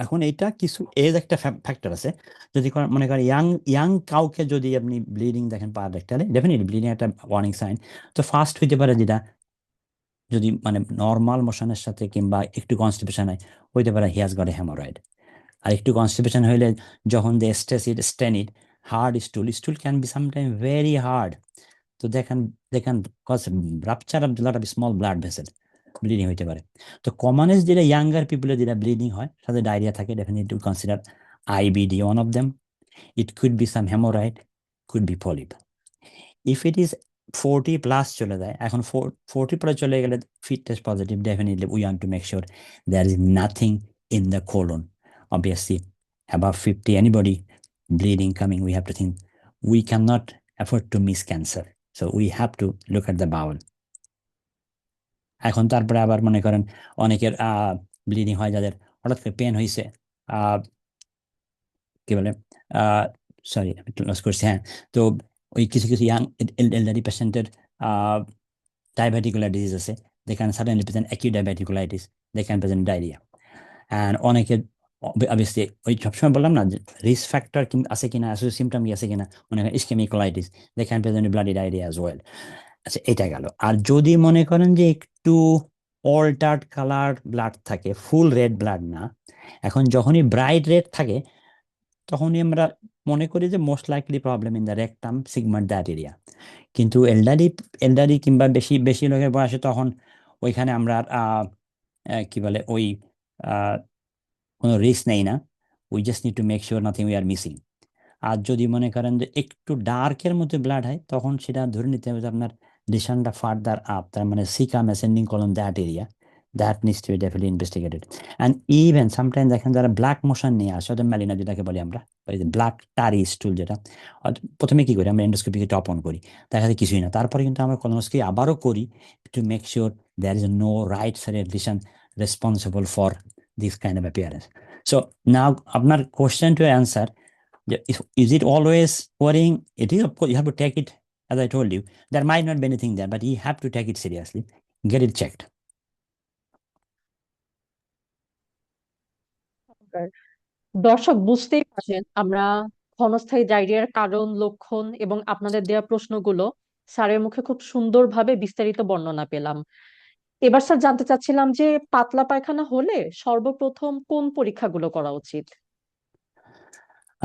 এখন এটা কিছু এজ একটা ফ্যাক্টর আছে। যদি মনে করেন ইয়াং ইয়াং কাউকে যদি আপনি ব্লিডিং দেখেন পা দেখতে, ডেফিনেটলি ব্লিডিং একটা ওয়ার্নিং সাইন। তো ফার্স্ট হইতে পারে যেটা যদি মানে নর্মাল মোশনের সাথে কিংবা একটু কনস্টিপেশন হয়, হইতে পারে he has got a haemorrhoid. আর একটু কনস্টিপেশন হইলে যখন they stress it strain it, hard stool can be sometime very hard. তো দেখেন cause rupture of lot of small blood vessel, bleeding হইতে পারে। তো কমনেস্ট যেটা ইয়াঙ্গার পিপলের যেটা ব্লিডিং হয়, সাথে ডায়রিয়া থাকে, definitely consider IBD one of them. It could be some haemorrhoid, could be polyp. If it is 40 plus চলে যায়, এখন 40 পরে চলে গেলে fit test positive, definitely we want to make sure there is nothing in the colon. Obviously, above 50, anybody bleeding coming, we have to think we cannot afford to miss cancer. So we have to look at the bowel. এখন তারপরে আবার মনে করেন অনেকের bleeding হয় যাদের হঠাৎ করে পেন হয়েছে, আহ কি বলে, সরি আমি একটু লস করছি, হ্যাঁ। তো ওই কিছু কিছু ইয়াং এলডারি পেশেন্টের diverticular disease আছে, they can suddenly present acute diverticulitis, they can present diarrhea. And অনেকের obviously ওই সবসময় বললাম না যে রিস্ক ফ্যাক্টর আছে কিনা, সিমটম কি আছে কিনা, অনেক ischaemic colitis, they can present bloody diarrhea as well. আচ্ছা, এটা গেল। আর যদি মনে করেন যে একটু অল্টার্ড কালার ব্লাড থাকে, ফুল রেড ব্লাড না, এখন যখনই ব্রাইট রেড থাকে তখনই আমরা মনে করি যে most likely problem in the rectum sigmoid that area. কিন্তু এলডারি কিংবা বেশি বেশি লোকের বয়সে তখন ওইখানে আমরা আর, কি বলে ওই আহ, কোনো রিস্ক নেই না। We just need to make sure nothing we are missing. আর যদি মনে করেন যে একটু ডার্কের মধ্যে ব্লাড হয়, তখন সেটা ধরে নিতে হবে যে আপনার লিশনটা ফার্দার আপ, তার মানে caecum ascending colon that area, that needs to be definitely investigated. And even sometime দেখেন যারা ব্ল্যাক মোশন নিয়ে আসে, ওদের ম্যালিনা যেটাকে বলি আমরা, ওই যে ব্ল্যাক টারি স্টুল যেটা, প্রথমে কি করি আমরা এন্ডোস্কোপিকে টপ অন করি, দেখা যায় কিছুই না, তারপরে কিন্তু আমরা কলোনোস্কোপি আবারও করি to make sure there is no right sided lesion responsible for this kind of appearance. So now আপনার question to answer, is it always worrying? It is, of course, you have to take it, as I told you. There might not be anything there, but you have to take it seriously. Get it checked. দর্শক বুঝতেই পারছেন আমরা ক্ষণস্থায়ী ডায়রিয়ার কারণ, লক্ষণ এবং আপনাদের দেওয়া প্রশ্নগুলো স্যারের মুখে খুব সুন্দরভাবে বিস্তারিত বর্ণনা পেলাম। এবার স্যার জানতে চাচ্ছিলাম যে পাতলা পায়খানা হলে সর্বপ্রথম কোন পরীক্ষাগুলো করা উচিত?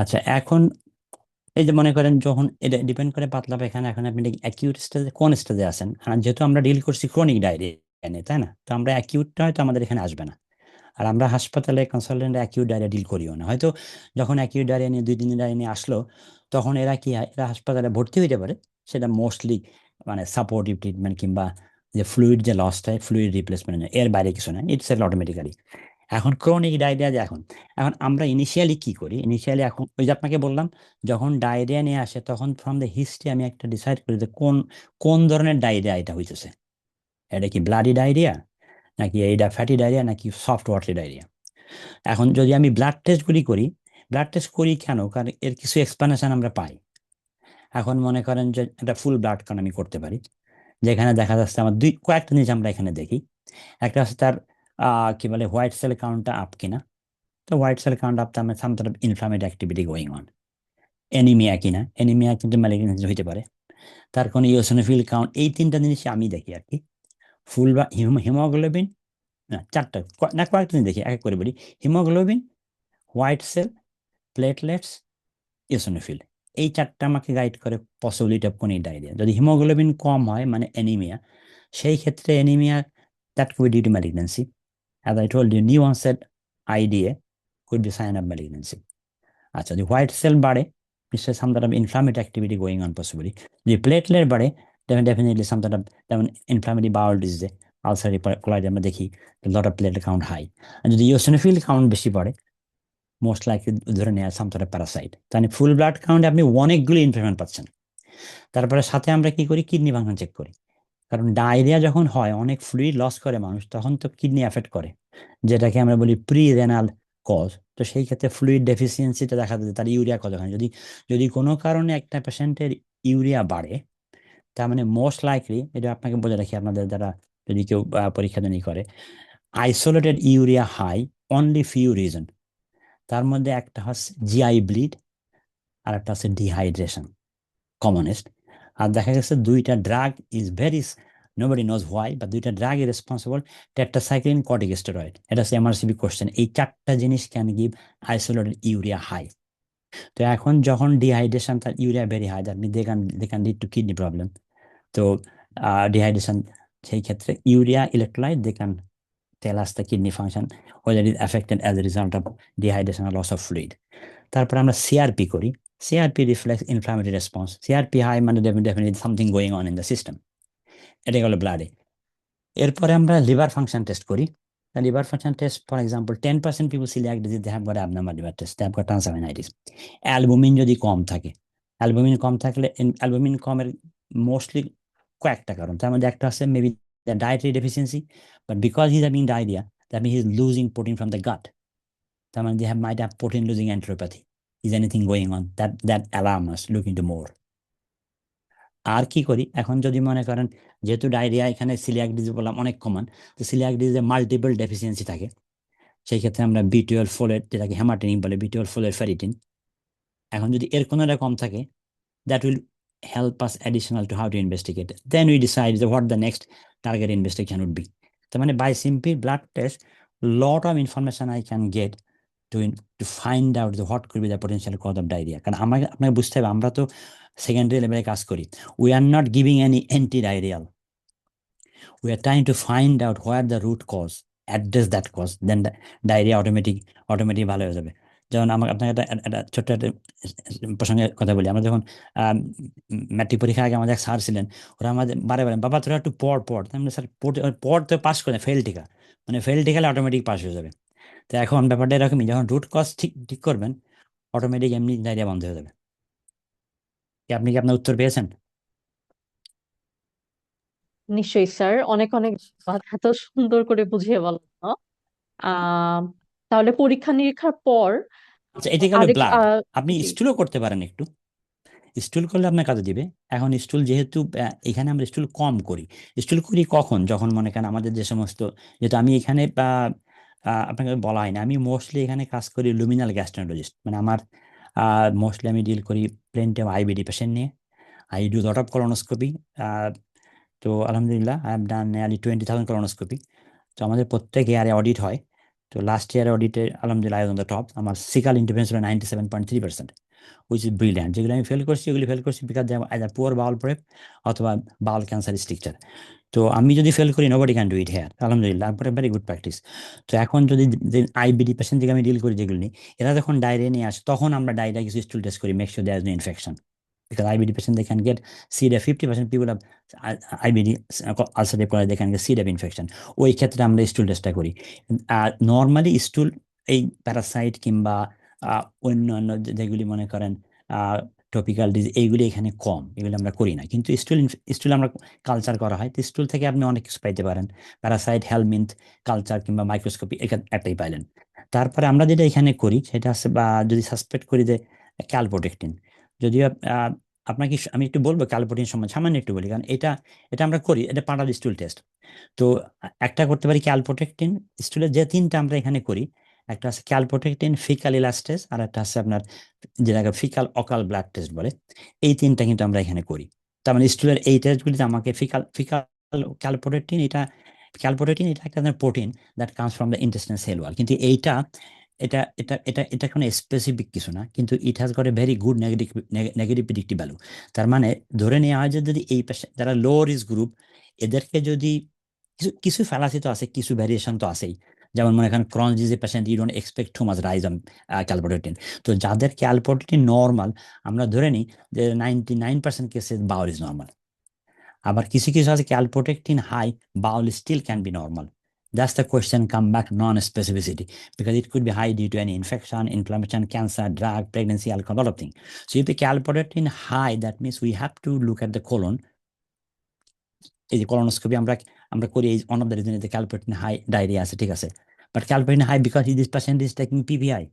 আচ্ছা, এখন এই যে মনে করেন যখন এটা ডিপেন্ড করে পাতলা পায়খানা, এখন আপনি অ্যাকিউট স্টেজে কোন স্টেজে আছেন। আর যেহেতু আমরা ডিল করছি ক্রনিক ডায়রিয়া নিয়ে, তাই না, তো আমরা অ্যাকিউটটা হয়তো আমাদের এখানে আসবে না। আর আমরা হাসপাতালে কনসালটেন্ট অ্যাকিউট ডায়রিয়া ডিল করিও না। হয়তো যখন অ্যাকিউট ডায়রিয়া নিয়ে 2-3 দিন ডায়রিয়া নিয়ে আসলো, তখন এরা কি হয়, এরা হাসপাতালে ভর্তি হইতে পারে। সেটা মোস্টলি মানে সাপোর্টিভ ট্রিটমেন্ট কিংবা যে ফ্লুইড যে লসটা হয়, ফ্লুইড রিপ্লেসমেন্ট, এর বাইরে কিছু না, ইটস এল অটোমেটিক্যালি। এখন ক্রনিক ডায়রিয়া যে এখন এখন আমরা ইনিশিয়ালি কি করি, ইনিশিয়ালি এখন ওই যে আপনাকে বললাম, যখন ডায়রিয়া নিয়ে আসে তখন ফ্রম দ্য হিস্ট্রি আমি একটা ডিসাইড করি যে কোন কোন ধরনের ডায়রিয়া এটা হইতেছে। এটা কি ব্লাডি ডায়রিয়া, নাকি এইটা ফ্যাটি ডায়রিয়া, নাকি সফট ওয়াটারি ডায়রিয়া। এখন যদি আমি ব্লাড টেস্টগুলি করি, ব্লাড টেস্ট করি কেন, কারণ এর কিছু এক্সপ্লানেশন আমরা পাই। এখন মনে করেন যে একটা ফুল ব্লাড কাউন্ট আমি করতে পারি, যেখানে দেখা যাচ্ছে আমার কয়েকটা জিনিস আমরা এখানে দেখি। একটা হচ্ছে তার কি বলে হোয়াইট সেল কাউন্টটা আপ কিনা। তো হোয়াইট সেল কাউন্ট আপ, তার মানে সাম sort of inflammatory activity going on. Anaemia কিনা, অ্যানিমিয়া কিন্তু ম্যালিগনেন্সি হইতে পারে। তার কোনো ইওসিনোফিল কাউন্ট, এই তিনটা জিনিস আমি দেখি আর কি। ফুল বা হিমোগ্লোবিন, না চারটা, না কয়েকটা জিনিস দেখি, এক এক করে বলি। Haemoglobin, white cell, platelets, eosinophil, এই চারটা আমাকে গাইড করে পসিবিলিটি অফ কোনিক ডায়রিয়া। যদি হিমোগ্লোবিন কম হয় মানে অ্যানিমিয়া, সেই ক্ষেত্রে anaemia that could be due to malignancy. As I told you, new onset IDA could be sign of malignancy. আচ্ছা, যদি হোয়াইট সেল বাড়ে, নিশ্চয়ই some sort of inflammatory activity going on possibly. যদি প্লেটলেট বাড়ে, then definitely some sort of, যেমন inflammatory বাউল ডিজিজে, ulcerative colitis আমরা দেখি lot of platelet count high. আর যদি ইওসিনোফিল কাউন্ট বেশি বাড়ে, মোস্ট লাইকলি ধরে নেওয়া সাম সর্ট অফ প্যারাসাইট। তাহলে ফুল ব্লাড কাউন্টে আপনি অনেকগুলো ইনফরমেশন পাচ্ছেন। তারপরে সাথে আমরা কি করি, কিডনি ফাংশন চেক করি। কারণ ডায়রিয়া যখন হয়, অনেক ফ্লুইড লস করে মানুষ, তখন তো কিডনি এফেক্ট করে, যেটাকে আমরা বলি প্রি রেনাল কজ। তো সেই ক্ষেত্রে ফ্লুইড ডেফিসিয়েন্সিটা দেখা যায়, তার ইউরিয়া কতখানি, যদি যদি কোনো কারণে একটা পেশেন্টের ইউরিয়া বাড়ে, তার মানে মোস্ট লাইকলি, এটা আপনাকে বলে রাখি আপনাদের দ্বারা যদি কেউ পরীক্ষা নিরীক্ষা করে, isolated urea high only few reason. তার মধ্যে একটা হচ্ছে জিআই ব্লিড, আর একটা হচ্ছে ডিহাইড্রেশন, কমনেস্ট। আর দেখা গেছে দুইটা drug is very nobody nose why, বা দুইটা ড্রাগ রেসপন্সিবল, টেট্রাসাইক্লিন, কর্টিকোস্টেরয়েড। এটা হচ্ছে এমআরসিবি কোশ্চেন। এই চারটা জিনিস can give isolated urea high. তো এখন যখন ডিহাইড্রেশন, তার urea very high, that mean they can lead to kidney problem. তো ডিহাইড্রেশন, সেই ক্ষেত্রে urea electrolyte they can tell us the kidney function whether it is affected as a result of dehydration or loss of fluid. তারপর আমরা CRP করি। CRP reflects inflammatory response. CRP high মানে definitely something going on in the system. এটা গেল ব্লাডে। এরপরে আমরা liver function test করি। Liver function test, for example 10% people coeliac disease they have got abnormal liver test, they have got transaminitis. Albumin যদি কম থাকে, অ্যালবুমিন কম থাকলে, অ্যালবুমিন কমের মোস্টলি কয়েকটা কারণ। তার মধ্যে একটা আছে maybe the dietary deficiency, but because he is having diarrhoea, that mean he is losing protein from the gut. তার মানে they have might have protein losing enteropathy. Is anything going on? That alarm us look into more. আর কি করি এখন, যদি মনে করেন যেহেতু diarrhoea এখানে সিলিয়াক ডিজিজ বললাম অনেক কমন, তো সিলিয়াক ডিজিজে মাল্টিপল ডেফিসিয়েন্সি থাকে, সেই ক্ষেত্রে আমরা B12 ফোলেট, যেটাকে হেমাটিনিন বলে, B12 ফোলেট ফেরিটিন, এখন যদি এর কোনোটা কম থাকে, that will help us additional to how to investigate. Then we decide what the next target investigation would be. তার মানে by simple blood test, lot of information I can get to find out what could be the potential cause of diarrhea. কারণ আমাকে আপনাকে বুঝতে হবে, আমরা তো secondary লেভেলে কাজ করি। We are not giving any anti-diarrheal. We are trying to find out where the root cause, address that cause, then the diarrhea automatically ভালো হয়ে যাবে। যেমন আমার আপনাকে একটা ছোট্ট একটা প্রসঙ্গে কথা বলি। আমরা যখন ম্যাট্রিক পরীক্ষার আগে আমাদের এক স্যার ছিলেন, ওরা আমাদের বারে বারে, বাবা তোরা একটু পড়। তাহলে স্যার পড় তো পাস করে, ফেল টিকা, মানে ফেল টিকালে অটোমেটিক পাস হয়ে যাবে। তো এখন ব্যাপারটা এরকমই, যখন রুট কজ ঠিক ঠিক করবেন, অটোমেটিক এমনি ডায়রিয়া বন্ধ হয়ে যাবে। আপনি কি আপনার উত্তর পেয়েছেন? নিশ্চয়ই স্যার, অনেক অনেক ধন্যবাদ এত সুন্দর করে বুঝিয়ে বলার জন্য। আহ তাহলে পরীক্ষা নিরীক্ষার পর আচ্ছা, এটা গেল আরেক ব্লাড। আপনি জি। স্টুলও করতে পারেন একটু। স্টুল করলে আপনার কাজে দিবে। এখন স্টুল যেহেতু এখানে আমরা স্টুল কম করি, স্টুল করি কখন, যখন মনে করেন আমাদের যে সমস্ত, যেহেতু আমি এখানে আপনাকে বলা হয় না, আমি মোস্টলি এখানে কাজ করি লুমিনাল গ্যাস্ট্রোএন্টারোলজিস্ট, মানে আমার মোস্টলি আমি ডিল করি প্লেন্টি আইবিডি পেশেন্ট নিয়ে। I do lot of colonoscopy. তো আলহামদুলিল্লাহ I have done nearly 20,000 colonoscopy. তো আমাদের প্রত্যেক ইয়ারে অডিট হয়। তো লাস্ট ইয়ারে অডিটে আলহামদুলিল্লাহ অন দ্য টপ, আমার সিকাল ইন্টারভেন্স হলো 97.3%, উইচ ইজ ব্রিলিয়ান্ট। যেগুলো আমি ফেল করছি, এগুলি ফেল করছি because either poor Baul prep অথবা বাউল ক্যান্সার স্ট্রাকচার। তো আমি যদি ফেল করি, nobody can do it here, আলহামদুলিল্লাহ, ভেরি গুড প্র্যাকটিস। তো এখন যদি যে আইবিডি পেশেন্ট থেকে আমি ডিল করি যেগুলো নিয়ে, এরা যখন ডায়রিয়া নিয়ে আসে, তখন আমরা ডায়রিয়া কিছু স্টুল টেস্ট করি, make sure there is no infection. Because IBD patient they can get C. diff. 50% people have IBD ulcerative colitis, they can get C. diff infection. ওই ক্ষেত্রে আমরা স্টুল টেস্টটা করি। আর নর্মালি স্টুল এই প্যারাসাইট কিংবা অন্যান্য যেগুলি মনে করেন টপিক্যাল ডিজিজ, এইগুলি এখানে কম, এগুলি আমরা করি না। কিন্তু স্টুল আমরা কালচার করা হয়, তো স্টুল থেকে আপনি অনেক কিছু পাইতে পারেন। প্যারাসাইট, হেলমিন্থ কালচার কিংবা মাইক্রোস্কোপি, একটাই পাইলেন। তারপরে আমরা যেটা এখানে করি সেটা আছে, বা যদি সাসপেক্ট করি যে ক্যালপোটেকটিন, যদিও আপনাকে আমি একটু বলবো ক্যালপোটিন সম্বন্ধে, সামান্য একটু বলি, কারণ এটা এটা আমরা করি, এটা পার্ট অফ স্টুল টেস্ট। তো একটা করতে পারি ক্যালপোটেকটিন, স্টুলের যে তিনটা আমরা এখানে করি, একটা আছে ক্যালপোটেকটিন, ফিকাল ইলাস্টেস, আর একটা আছে আপনার যেটাকে ফিকাল অকাল ব্লাড টেস্ট বলে। এই তিনটা কিন্তু আমরা এখানে করি। তার মানে স্টুলের এই টেস্টগুলিতে আমাকে ফিকাল ফিকাল ক্যালপোটেকটিন, এটা একটা protein that comes from the intestine cell wall, কিন্তু এইটা এটা কোনো স্পেসিফিক কিছু না, কিন্তু it has got A very good negative predictive value. তার মানে ধরে নেওয়া হয় যে যদি এই যারা লো রিস্ক গ্রুপ, এদেরকে যদি কিছু কিছু ফ্যালাসি তো আছে, কিছু ভ্যারিয়েশন তো আছেই। যেমন মনে করেন ক্রন ডিজিজের patient, you don't expect too much rise on calprotectin. তো যাদের ক্যালপোটেটিন নর্মাল, আমরা ধরে নিই যে 99% কেসে বাউল ইজ নর্মাল। আবার কিছু কিছু আছে calprotectin high, bowel still can be normal. That's the question come back non-specificity, because it could be high due to any infection, inflammation, cancer, drug, pregnancy, alcohol, a lot of things. So if the calprotectin high, that means we have to look at the colon. এই যে colonoscopy আমরা আমরা করি, এই one of the reason is the calprotectin high diarrhea আছে, ঠিক আছে। But calprotectin high because this patient is taking PPI.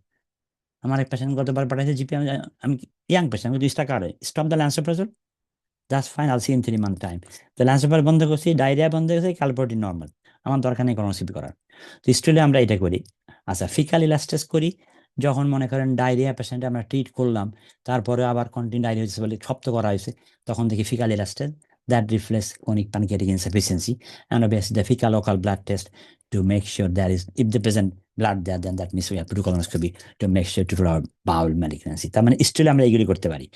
আমার এক পেশেন্ট গতবার পাঠাইছে জিপি, আমি ইয়াং পেশেন্ট, আমি 20 টাকা আরে stop the lansoprazole, just fine, I'll see in 3 month time. তো ল্যান্সোপ্রাজোল বন্ধ করছি, ডায়রিয়া বন্ধ হয়েছে, ক্যালপ্রোটিন নর্মাল, আমার দরকার নেই কলোনোস্কোপি করার। তো স্টুলে আমরা এটা করি। আচ্ছা, ফিকাল ইলাস্টেস করি যখন মনে করেন ডায়রিয়া পেশেন্ট আমরা ট্রিট করলাম, তারপরে আবার কন্টিনিউ ডায়রিয়া হয়েছে বলে সব তো করা হয়েছে, তখন দেখি faecal ইলাস্টেস, that reflects chronic pancreatic insufficiency. And obviously the fecal local blood test to make sure there is, if the present blood there, then that means we have to do colonoscopy to make sure to rule out bowel malignancy. তার মানে স্টুলে আমরা এগুলি করতে পারি।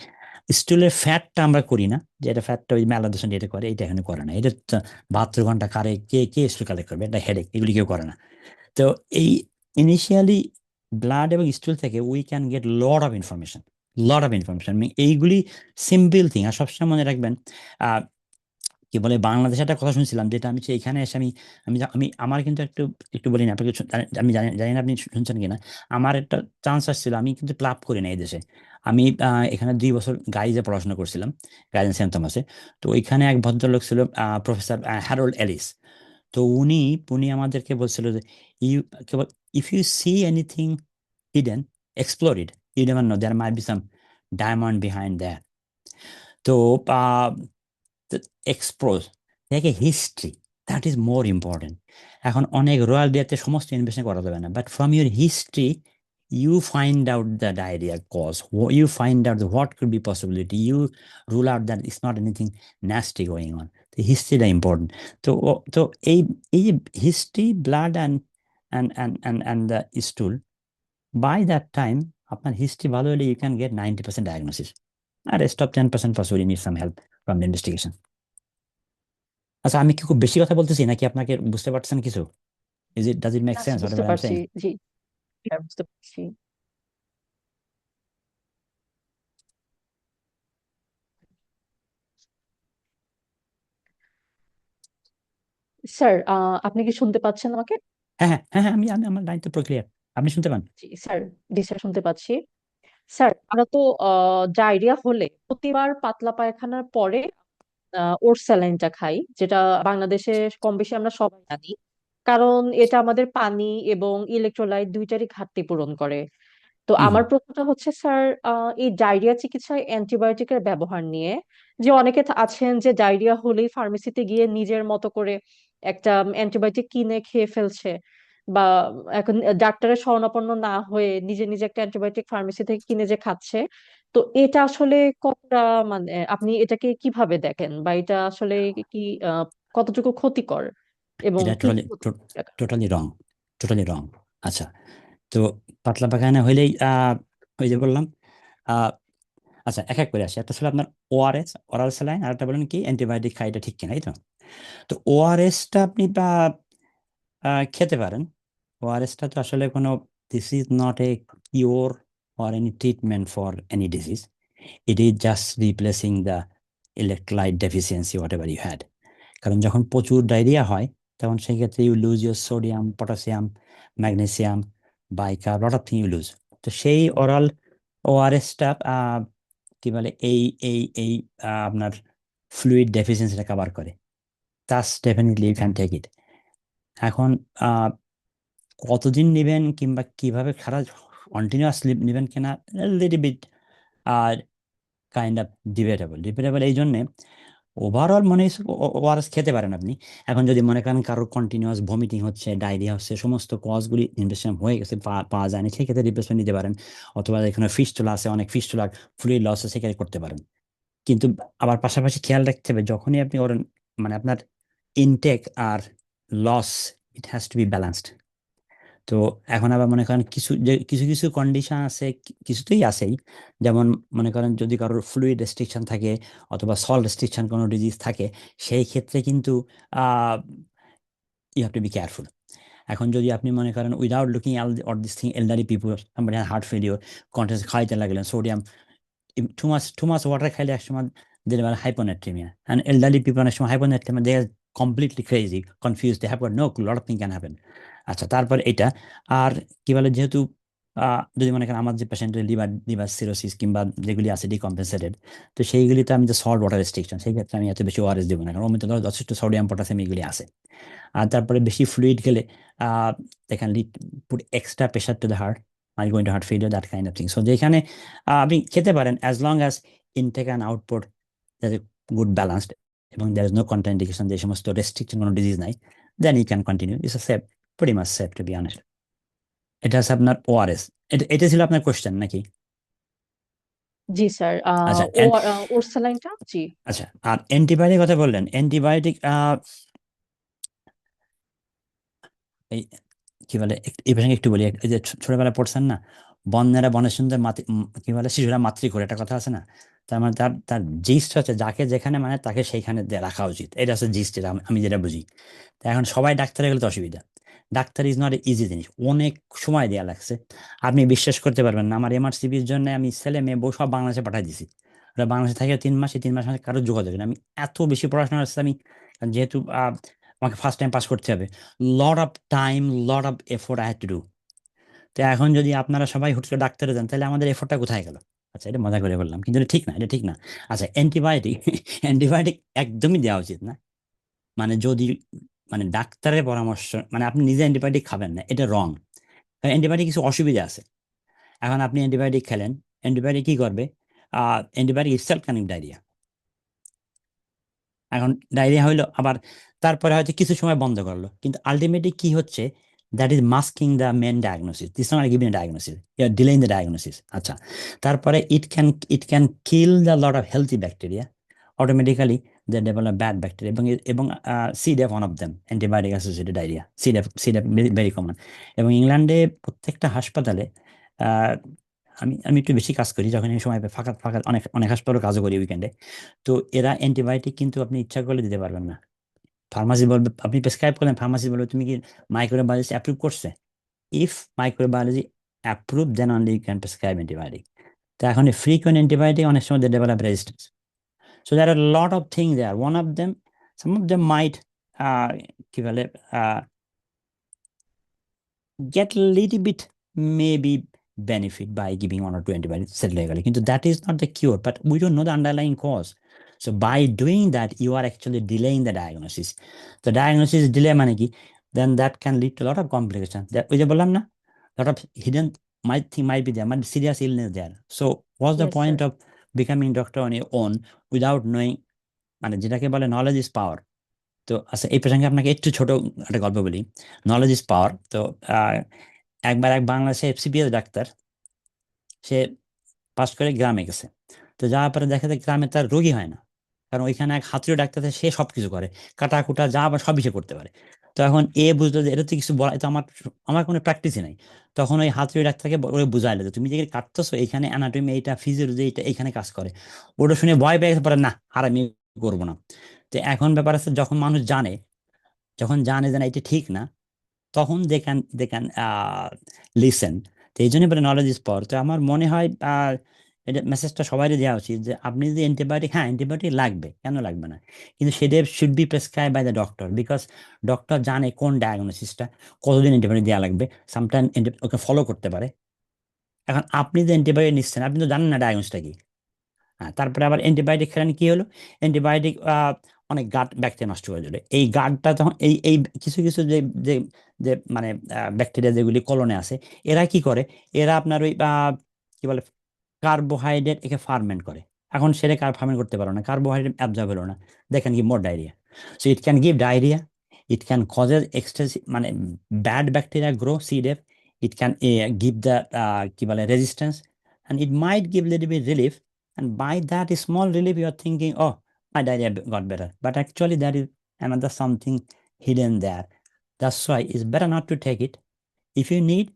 স্টুলের ফ্যাটটা আমরা করি না, যেটা ফ্যাটটা ওই মেলাদোষণ যেটা করে, এটা এখানে করে না। এটা 72 ঘন্টা কারে কে কে স্টুল কালেক্ট করবে, এটা হেডেক, এগুলি কেউ করে না। তো এই ইনিশিয়ালি ব্লাড এবং স্টুল থেকে we can get lot of information. এইগুলি সিম্পল থিং। আর সবসময় মনে রাখবেন, কি বলে, বাংলাদেশে একটা কথা শুনছিলাম, যেটা আমি এখানে এসে আমি আমি আমি আমার কিন্তু একটু একটু বলি না আপনাকে, আমি জানি জানি না আপনি শুনছেন কিনা। আমার একটা চান্স আসছিল, আমি কিন্তু ক্লাব করি না এই দেশে। আমি এখানে 2 বছর গাইজে পড়াশোনা করছিলাম, গাইজ এন্ড সেন্ট থমাসে। তো ওইখানে এক ভদ্রলোক ছিল, প্রফেসর হ্যারোল্ড এলিস। তো উনি উনি আমাদেরকে বলছিল যে, ইউ কেবল, if you see anything hidden, explore it, you never know, there might be some diamond behind that. তো এক্সপ্লোর, দেখে history, that is more important. এখন অনেক রয়্যাল ডেতে সমস্ত ইনভেস্টিগেশন করা যাবে না, but from your history you find out the diarrhea cause, you find out what could be possibility, you rule out that it's not anything nasty going on. The history is important. তো এই এই যে history, blood and the stool, by that time আপনার history ভালো হলে you can get 90% diagnosis, R rest of 10% possibly need some help from the investigation. আচ্ছা, আমি কি খুব বেশি কথা বলতেছি নাকি আপনাকে বুঝতে পারছেন কিছু? Does it make আচ্ছা, sense বুঝতে whatever I'm পারছি। saying? জি, হ্যাঁ, বুঝতে পারছি। স্যার, আপনি কি শুনতে পাচ্ছেন আমাকে? হ্যাঁ, হ্যাঁ, হ্যাঁ, হ্যাঁ, আমি আমার লাইন তো প্রক্রিয়া, আপনি শুনতে পান? জি স্যার, জি স্যার, শুনতে পাচ্ছি। স্যার, আমরা তো ডায়রিয়া হলে প্রতিবার পাতলা পায়খানার পরে ওর স্যালাইনটা খাই, যেটা বাংলাদেশে কম বেশি আমরা সবাই জানি, কারণ এটা আমাদের পানি এবং ইলেকট্রোলাইট দুইটারই ঘাটতি পূরণ করে। তো হুম, হুম। আমার প্রশ্নটা হচ্ছে স্যার, এই ডায়রিয়া চিকিৎসায় অ্যান্টিবায়োটিকের ব্যবহার নিয়ে, যে অনেকে আছেন যে ডায়রিয়া হলেই ফার্মেসিতে গিয়ে নিজের মতো করে একটা অ্যান্টিবায়োটিক কিনে খেয়ে ফেলছে, বা এখন ডাক্তারের শরণাপন্ন না হয়ে নিজে নিজে একটা অ্যান্টিবায়োটিক ফার্মেসি থেকে কিনে যে খাচ্ছে। তো এটা আসলে কতটা, মানে আপনি এটাকে কিভাবে দেখেন, বা এটা আসলে কি আহ, কতটুকু ক্ষতিকর এবং এটা কি টোটালি কি হতে পারে এটার কারণে? টোটালি রং, টোটালি রং। আচ্ছা, তো পাতলা পায়খানা হইলেই ওই যে বললাম, আহ, আচ্ছা এক এক করে আসি। একটা ছিল আপনার ওআরএস, ওরাল স্যালাইন, আর একটা বলেন কি অ্যান্টিবায়োটিক খাই, এটা ঠিক কিনা, এই তো। তো ওআরএসটা আপনি খেতে পারেন। ওআরএসটা তো আসলে কোনো, this is not A cure or any treatment for any disease. It is just replacing the electrolyte deficiency whatever you had. কারণ যখন প্রচুর ডায়রিয়া হয়, তখন সেই ক্ষেত্রে you lose your sodium, potassium, magnesium, bicarb, lot of thing you lose. তো সেই oral ওআরএসটা কি বলে, এই আপনার ফ্লুইড ডেফিসিয়েন্সিটা কভার করে। Thus definitely you can take it. এখন কতদিন নেবেন কিংবা কিভাবে খারাপ কন্টিনিউয়াসলি নেবেন কিনা, লিটল বিট আর কাইন্ড অফ ডিবেটেবল এই জন্যে। ওভারঅল মনে হয় ওআরএস খেতে পারেন আপনি। এখন যদি মনে করেন কারোর কন্টিনিউয়াস ভমিটিং হচ্ছে, ডায়রিয়া হচ্ছে, সমস্ত কজগুলি ইনভেস্টিগেশন হয়ে গেছে, পাওয়া যায় না, সেক্ষেত্রে রিপ্লেসমেন্ট নিতে পারেন। অথবা এখানে ফিস্টুলা আছে, অনেক ফিস্টুলার ফ্লুইড লস আছে, সেখানে করতে পারেন। কিন্তু আবার পাশাপাশি খেয়াল রাখতে হবে, যখনই আপনি ওর, মানে আপনার ইনটেক আর loss, it has to be balanced. তো এখন আবার মনে করেন কিছু কিছু কন্ডিশন আছে, কিছুতেই আছেই। যেমন মনে করেন যদি কারোর ফ্লুইড রেস্ট্রিকশন থাকে অথবা সল রেস্ট্রিকশন কোনো ডিজিজ থাকে, সেই ক্ষেত্রে কিন্তু you have to be careful. এখন যদি আপনি মনে করেন without looking or this thing, elderly people, heart failure, continuous খাইতে লাগলেন সোডিয়াম, টু মাস ওয়াটার খাইলে একসময় দিলে মানে হাইপোনাট্রিমিয়া। অ্যান্ড এলডারলি পিপল অনেক সময় hyponatraemia, they are completely crazy, confuse, they have got no clue, lot of thing can happen. আচ্ছা, তারপর এটা, আর কি বলে, যেহেতু যদি মনে করেন আমার যে পেশেন্টের লিভার সিরোসিস কিংবা যেগুলি আছে ডিকম্পেনসেটেড, তো সেইগুলিতে আমি যে সল্ট ওয়াটার রেস্ট্রিকশন, সেই ক্ষেত্রে আমি এত বেশি ওআরএস দেবো না, কারণ ওর মধ্যে যথেষ্ট সোডিয়াম পটাশিয়াম এগুলি আছে। আর তারপরে বেশি ফ্লুইড গেলে they can lead, put extra pressure to the heart, are going to heart failure, that kind of thing. So যেখানে আপনি খেতে পারেন as long as intake and output there is good balanced, এবং there is no contraindication, যে সমস্ত restriction কোনো disease নাই, then you can continue. It's a safe, pretty much safe to be honest. এটা আছে আপনার ওআরএস। এটা ছিল আপনার কোশ্চেন নাকি? জি স্যার, আচ্ছা ও ওর স্যালাইনটা জি। আচ্ছা, আর অ্যান্টিবায়োটিক কথা বললেন, অ্যান্টিবায়োটিক এই কি বলে এই প্রসঙ্গে একটু বলি, এই যে ছোটবেলায় পড়ছেন না, বন্যারা বনের সুন্দর কি বলে শিশুরা মাতৃঘর, একটা কথা আছে না? তার মানে তার তার জিস্ট হচ্ছে যাকে যেখানে মানে তাকে সেইখানে রাখা উচিত, এটা হচ্ছে জিস্ট, এটা আমি যেটা বুঝি। তা এখন সবাই ডাক্তারে গেলে তো অসুবিধা। ডাক্তার ইজ নট ইজি জিনিস, অনেক সময় দেওয়া লাগছে। আপনি বিশ্বাস করতে পারবেন না, আমার এমআরসিপির জন্য আমি ছেলে মেয়ে বউ সব বাংলাদেশে পাঠিয়ে দিছি। ওরা বাংলাদেশে থাকে 3 মাস, এই 3 মাস মানে কারোর যোগাযোগ নেই। আমি এত বেশি পড়াশোনা করছি আমি, যেহেতু আমাকে ফার্স্ট টাইম পাস করতে হবে, lot of time, lot of effort I had to do. তো এখন যদি আপনারা সবাই হুট করে ডাক্তারে যান, তাহলে আমাদের এফোর্টটা কোথায় গেল? আচ্ছা, এটা মজা করে বললাম, কিন্তু এটা ঠিক না, এটা ঠিক না। আচ্ছা, অ্যান্টিবায়োটিক অ্যান্টিবায়োটিক একদমই দেওয়া উচিত না। মানে যদি মানে ডাক্তারের পরামর্শ, মানে আপনি নিজে অ্যান্টিবায়োটিক খাবেন না, এটা রং। অ্যান্টিবায়োটিক কিছু অসুবিধা আছে। এখন আপনি অ্যান্টিবায়োটিক খেলেন, অ্যান্টিবায়োটিক কি করবে? Antibiotic itself can diarrhoea. এখন ডায়রিয়া হইলো আবার, তারপরে হয়তো কিছু সময় বন্ধ করলো, কিন্তু আলটিমেটলি কি হচ্ছে? That is masking the main diagnosis, this not giving a diagnosis, you delaying the diagnosis. আচ্ছা, তারপরে it can kill the lot of healthy bacteria, automatically they develop bad bacteria, এবং C diff one of them, antibiotic associated diarrhoea, C diff very common. এবং ইংল্যান্ডে প্রত্যেকটা হাসপাতালে, আহ, আমি আমি একটু বেশি কাজ করি, যখন এই সময় পাই, ফাঁকা ফাঁকা অনেক অনেক হাসপাতালে কাজও করি উইকেন্ডে। তো এরা অ্যান্টিবায়োটিক কিন্তু আপনি ইচ্ছা করলে দিতে পারবেন না। ফার্মাসি বলবে, আপনি প্রেসক্রাইব করলেন, ফার্মাসি বলবে তুমি কি মাইক্রোবায়োলজি অ্যাপ্রুভ করছে? If microbiology approve, then only you can prescribe antibiotic. তো এখন ফ্রিকোয়েন্ট অ্যান্টিবায়োটিক অনেক সময় develop resistance. So there are lot of thing there, one of them, some of them might কি বলে get a little bit maybe benefit by giving 1 or 2 antibiotics settle হয়ে গেল, কিন্তু that is not the cure, but we don't know the underlying cause. So by doing that you are actually delaying the diagnosis. The diagnosis delay মানে কি? Then that can lead to a lot of complications, ওই যে বললাম না, lot of hidden might be there, might be serious illness there. So what's the yes point sir. of becoming doctor on your own without knowing, মানে যেটাকে বলে knowledge is power. তো আচ্ছা, এই প্রসঙ্গে আপনাকে একটু ছোট একটা গল্প বলি। Knowledge is power. তো আহ, একবার এক বাংলাদেশে এফসিপিএস ডাক্তার, সে পাশ করে গ্রামে গেছে। তো যাওয়ার পরে দেখা যায় গ্রামে তার রোগী হয় না, কারণ ওইখানে এক হাতুড়ি ডাক্তার আছে, সে সবকিছু করে, কাটা কুটা যা বা সবই সে করতে পারে। তো এখন এ বুঝলো যে এটা তো কিছু বলা, তো আমার আমার কোনো প্র্যাকটিসই নাই। তখন ওই হাতুড়ি ডাক্তারকে ওরে বুঝাইলো যে তুমি যে কাটতেছো এখানে অ্যানাটমি, এইটা ফিজিওলজি, এইটা এখানে কাজ করে। ওটা শুনে ভয় পেয়ে গেছে, পরে না আর আমি করবো না। তো এখন ব্যাপার আছে, যখন মানুষ জানে, যখন জানে যে না এটা ঠিক না, তখন দে ক্যান লিসেন। তো এই জন্য বলে নলেজ ইজ পাওয়ার। তো আমার মনে হয় এটা মেসেজটা সবারই দেওয়া উচিত, যে আপনি যদি অ্যান্টিবায়োটিক, হ্যাঁ অ্যান্টিবায়োটিক লাগবে, কেন লাগবে না, কিন্তু সেটা should be prescribe by the doctor, because doctor জানে কোন ডায়াগনোসিসটা, কতদিন অ্যান্টিবায়োটিক দেওয়া লাগবে, সামটাইম ওকে ফলো করতে পারে। এখন আপনি যে অ্যান্টিবায়োটিক নিচ্ছেন, আপনি তো জানেন না ডায়াগনোসটা কি। হ্যাঁ, তারপরে আবার অ্যান্টিবায়োটিক খেলেন, কি হলো? অ্যান্টিবায়োটিক অনেক গাট ব্যাকটেরিয়া নষ্ট করে দিল। এই গাটটা তখন এই কিছু কিছু যে যে যে মানে ব্যাকটেরিয়া যেগুলি কলনে আছে, এরা কি করে? এরা আপনার ওই কি বলে কার্বোহাইড্রেট একে ফার্মেন্ট করে। এখন সেটা ফার্মেন্ট করতে পারো না, কার্বোহাইড্রেট অ্যাবজর্ব হলো না, দেখেন কি more diarrhoea. So it can give diarrhoea, it can causes excessive মানে bad bacteria grow, C diff, it can give the কি বলে resistance, and it might give little bit relief, and by that small relief you are thinking, oh, my diarrhea got better, but actually there is another something hidden there. That's why it's better not to take it. If you need,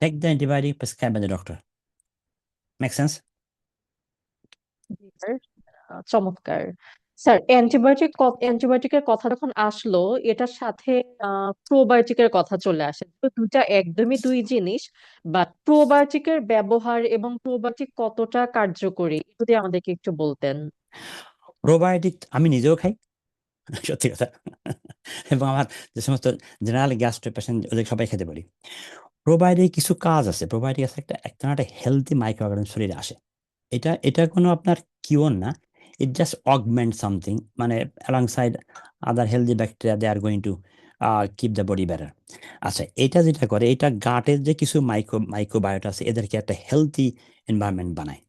take the antibiotic prescribed by the doctor. Make sense? G sir, চমৎকার। Sir, অ্যান্টিবায়োটিকের কথা যখন আসলো, এটার সাথে প্রোবায়োটিকের কথা চলে আসে, তো দুটা একদমই দুই জিনিস। বাট প্রোবায়োটিকের ব্যবহার এবং প্রোবায়োটিক কতটা কার্যকরী যদি আমাদেরকে একটু বলতেন। প্রোবায়োটিক আমি নিজেও খাই, সত্যি কথা। এবং আমার যে সমস্ত জেনারেল গ্যাস্ট্রিক পেশেন্ট, ওদের সবাই খেতে বলি। প্রোবায়োটিক কিছু কাজ আছে, প্রোবায়োটিক আছে একটা একটা হেলদি মাইক্রো অর্গানিজম শরীরে আসে। এটা কোনো আপনার কিওর না, ইট জাস্ট অগমেন্ট সামথিং, মানে along side other healthy bacteria, they are going to keep the body better. আচ্ছা, এটা যেটা করে, এটা গাটের যে কিছু মাইক্রোবায়োটা আছে, এদেরকে একটা হেলদি এনভায়রনমেন্ট বানায়,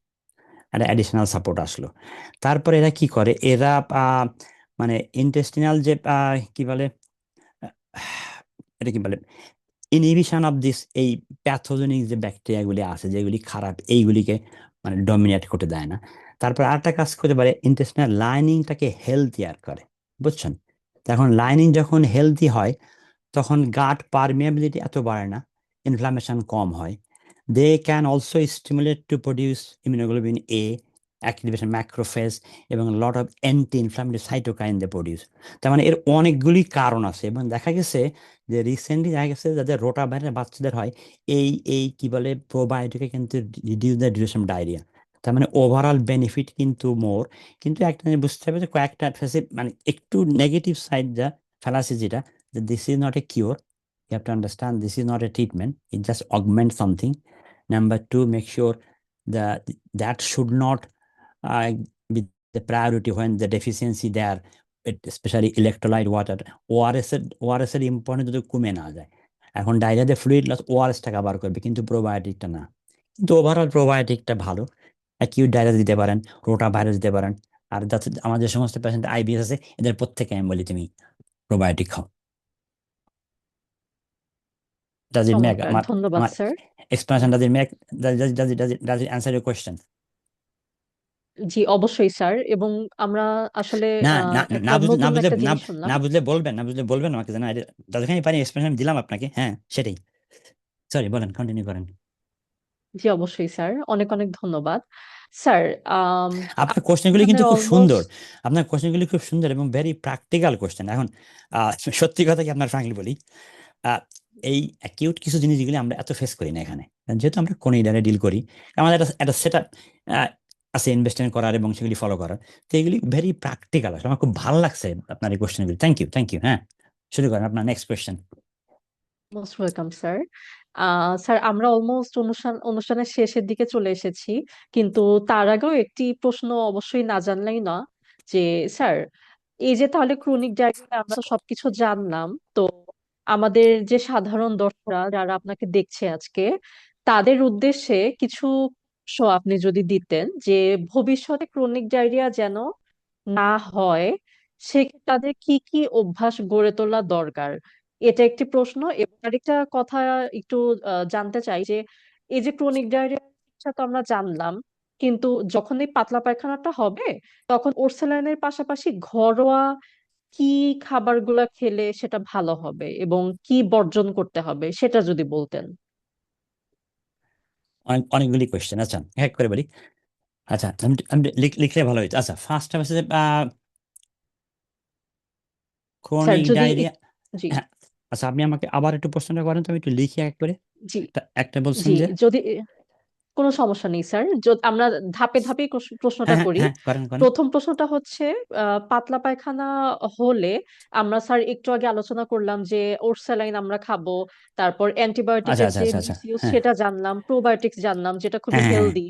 একটা অ্যাডিশনাল সাপোর্ট আসলো। তারপরে এরা কি করে, এরা মানে ইন্টেস্টিনাল যে কি বলে এটা কি বলে, ইনহিবিশন অফ দিস, এই প্যাথোজেনিক যে ব্যাকটেরিয়াগুলি আছে যেগুলি খারাপ, এইগুলিকে মানে ডমিনেট করতে দেয় না। তারপর আরেকটা কাজ করতে পারে, ইন্টেস্টিনাল লাইনিংটাকে হেলথিয়ার করে, বুঝছেন? তো এখন লাইনিং যখন হেলদি হয় তখন গাট পারমিয়াবিলিটি এত বাড়ে না, ইনফ্লামেশন কম হয়। They can also stimulate to produce immunoglobin A, activation macrophage, এবং lot of anti inflammatory cytokine they produce. তার মানে এর অনেকগুলি কারণ আছে, এবং দেখা গেছে যে রিসেন্টলি দেখা গেছে যাদের রোটা ভাইরাস বাচ্চাদের হয়, এই এই কি বলে প্রোবায়োটিকে কিন্তু রিডিউস দ্য ডিউরেশন ডায়রিয়া। তার মানে ওভারঅল বেনিফিট কিন্তু মোর। কিন্তু একটা জিনিস বুঝতে হবে যে কয়েকটা মানে একটু নেগেটিভ সাইড যা ফেলাসি যেটা, that this is not a cure. You have to understand this is not a treatment. It just augments something. Number two, make sure that that should not uh, be the priority when the deficiency there, especially electrolyte water. ORS এর importance যদি কমে না যায়। এখন ডায়রিয়াতে fluid loss ওআরএসটা cover করবে, কিন্তু প্রোবায়োটিকটা না। কিন্তু ওভারঅল প্রোবায়োটিকটা ভালো। অ্যাকিউট ডায়রিয়া দিতে পারেন, রোটা ভাইরাস দিতে পারেন। আর যাতে আমাদের যে সমস্ত পেশেন্ট আইবিএস আছে এদের প্রত্যেকে আমি বলি তুমি প্রোবায়োটিক খাও। Does it make চমৎকার, ধন্যবাদ আমার sir. explanation, does it make, does it answer your question? জি অবশ্যই স্যার, এবং আমরা আসলে না না না একটা বুঝলে না নতুন বুঝলে একটা না জিনিস শুনলাম। না বুঝলে বলবেন, না বুঝলে বলবেন আমাকে, জানা যতখানি পারি এক্সপ্লেনেশন দিলাম আপনাকে, হ্যাঁ সেটাই। সরি, বলেন, কন্টিনিউ করেন। জি অবশ্যই স্যার, অনেক অনেক ধন্যবাদ স্যার। আম, আপনার আপনি কোশ্চেনগুলি এখানে কিন্তু খুব সুন্দর। অলমোস্ট। আপনার কোশ্চেনগুলি খুব সুন্দর এবং ভেরি প্র্যাকটিক্যাল কোশ্চেন। এখন সত্যি কথা কি আপনার ফ্রাঙ্কলি বলি, আহ, এই অ্যাকিউট কিছু জিনিস যেগুলি আমরা এত ফেস করি না এখানে, কারণ যেহেতু আমরা কোন এরিয়ায় ডিল করি, আমাদের একটা একটা সেট আপ আছে ইনভেস্টমেন্ট করার এবং সেগুলি ফলো করার। তো এগুলি ভেরি প্র্যাকটিক্যাল আসলে। আমার খুব ভালো লাগছে আপনার এই কোশ্চেনগুলি। Thank you, thank you. হ্যাঁ, শুরু করেন আপনার next question. Most welcome sir. Sir আমরা অলমোস্ট অনুষ্ঠানের শেষের দিকে চলে এসেছি, কিন্তু তার আগেও একটি প্রশ্ন অবশ্যই না জানলেই না, যে স্যার এই যে তাহলে ক্রনিক ডায়াবেটিস আমরা তো সবকিছু জানলাম, তো আমাদের যে সাধারণ দর্শকরা যারা আপনাকে দেখছে আজকে, তাদের উদ্দেশ্যে কিছু আপনি যদি দিতেন, যে ভবিষ্যতে ক্রনিক ডায়রিয়া যেন না হয়, সেক্ষেত্রে তাদের কি কি অভ্যাস গড়ে তোলা দরকার, এটা একটি প্রশ্ন। এবং আরেকটা কথা একটু জানতে চাই, যে এই যে ক্রনিক ডায়রিয়া চিকিৎসা তো আমরা জানলাম, কিন্তু যখন এই পাতলা পায়খানাটা হবে, তখন ওরসেলাইনের পাশাপাশি ঘরোয়া কি খাবারগুলা খেলে সেটা ভালো হবে এবং কি বর্জন করতে হবে সেটা যদি বলতেন। অনেকগুলি কোয়েশ্চেন, আচ্ছা এক করে বলি। আচ্ছা, আমি লিখলে ভালো হইতো। আচ্ছা, ফার্স্ট হচ্ছে স্যার ক্রনিক যদি ডায়রিয়া। জি। হ্যাঁ, আচ্ছা আপনি আমাকে আবার একটু প্রশ্নটা করেন তো, আমি একটু লিখি এক করে। জি। একটা বলছেন জি যে, যদি কোনো সমস্যা নেই স্যার, আমরা ধাপে ধাপে প্রশ্নটা হ্যাঁ হ্যাঁ করি। হ্যাঁ, করেন করেন। প্রথম প্রশ্নটা হচ্ছে, পাতলা পায়খানা হলে আমরা স্যার একটু আগে আলোচনা করলাম যে ওরসালাইন আমরা খাবো, তারপর আচ্ছা অ্যান্টিবায়োটিকের আচ্ছা যে আচ্ছা আচ্ছা, মিসইউজ হ্যাঁ সেটা জানলাম, প্রোবায়োটিক্স জানলাম যেটা খুবই হ্যাঁ হ্যাঁ হ্যাঁ, হেলদি।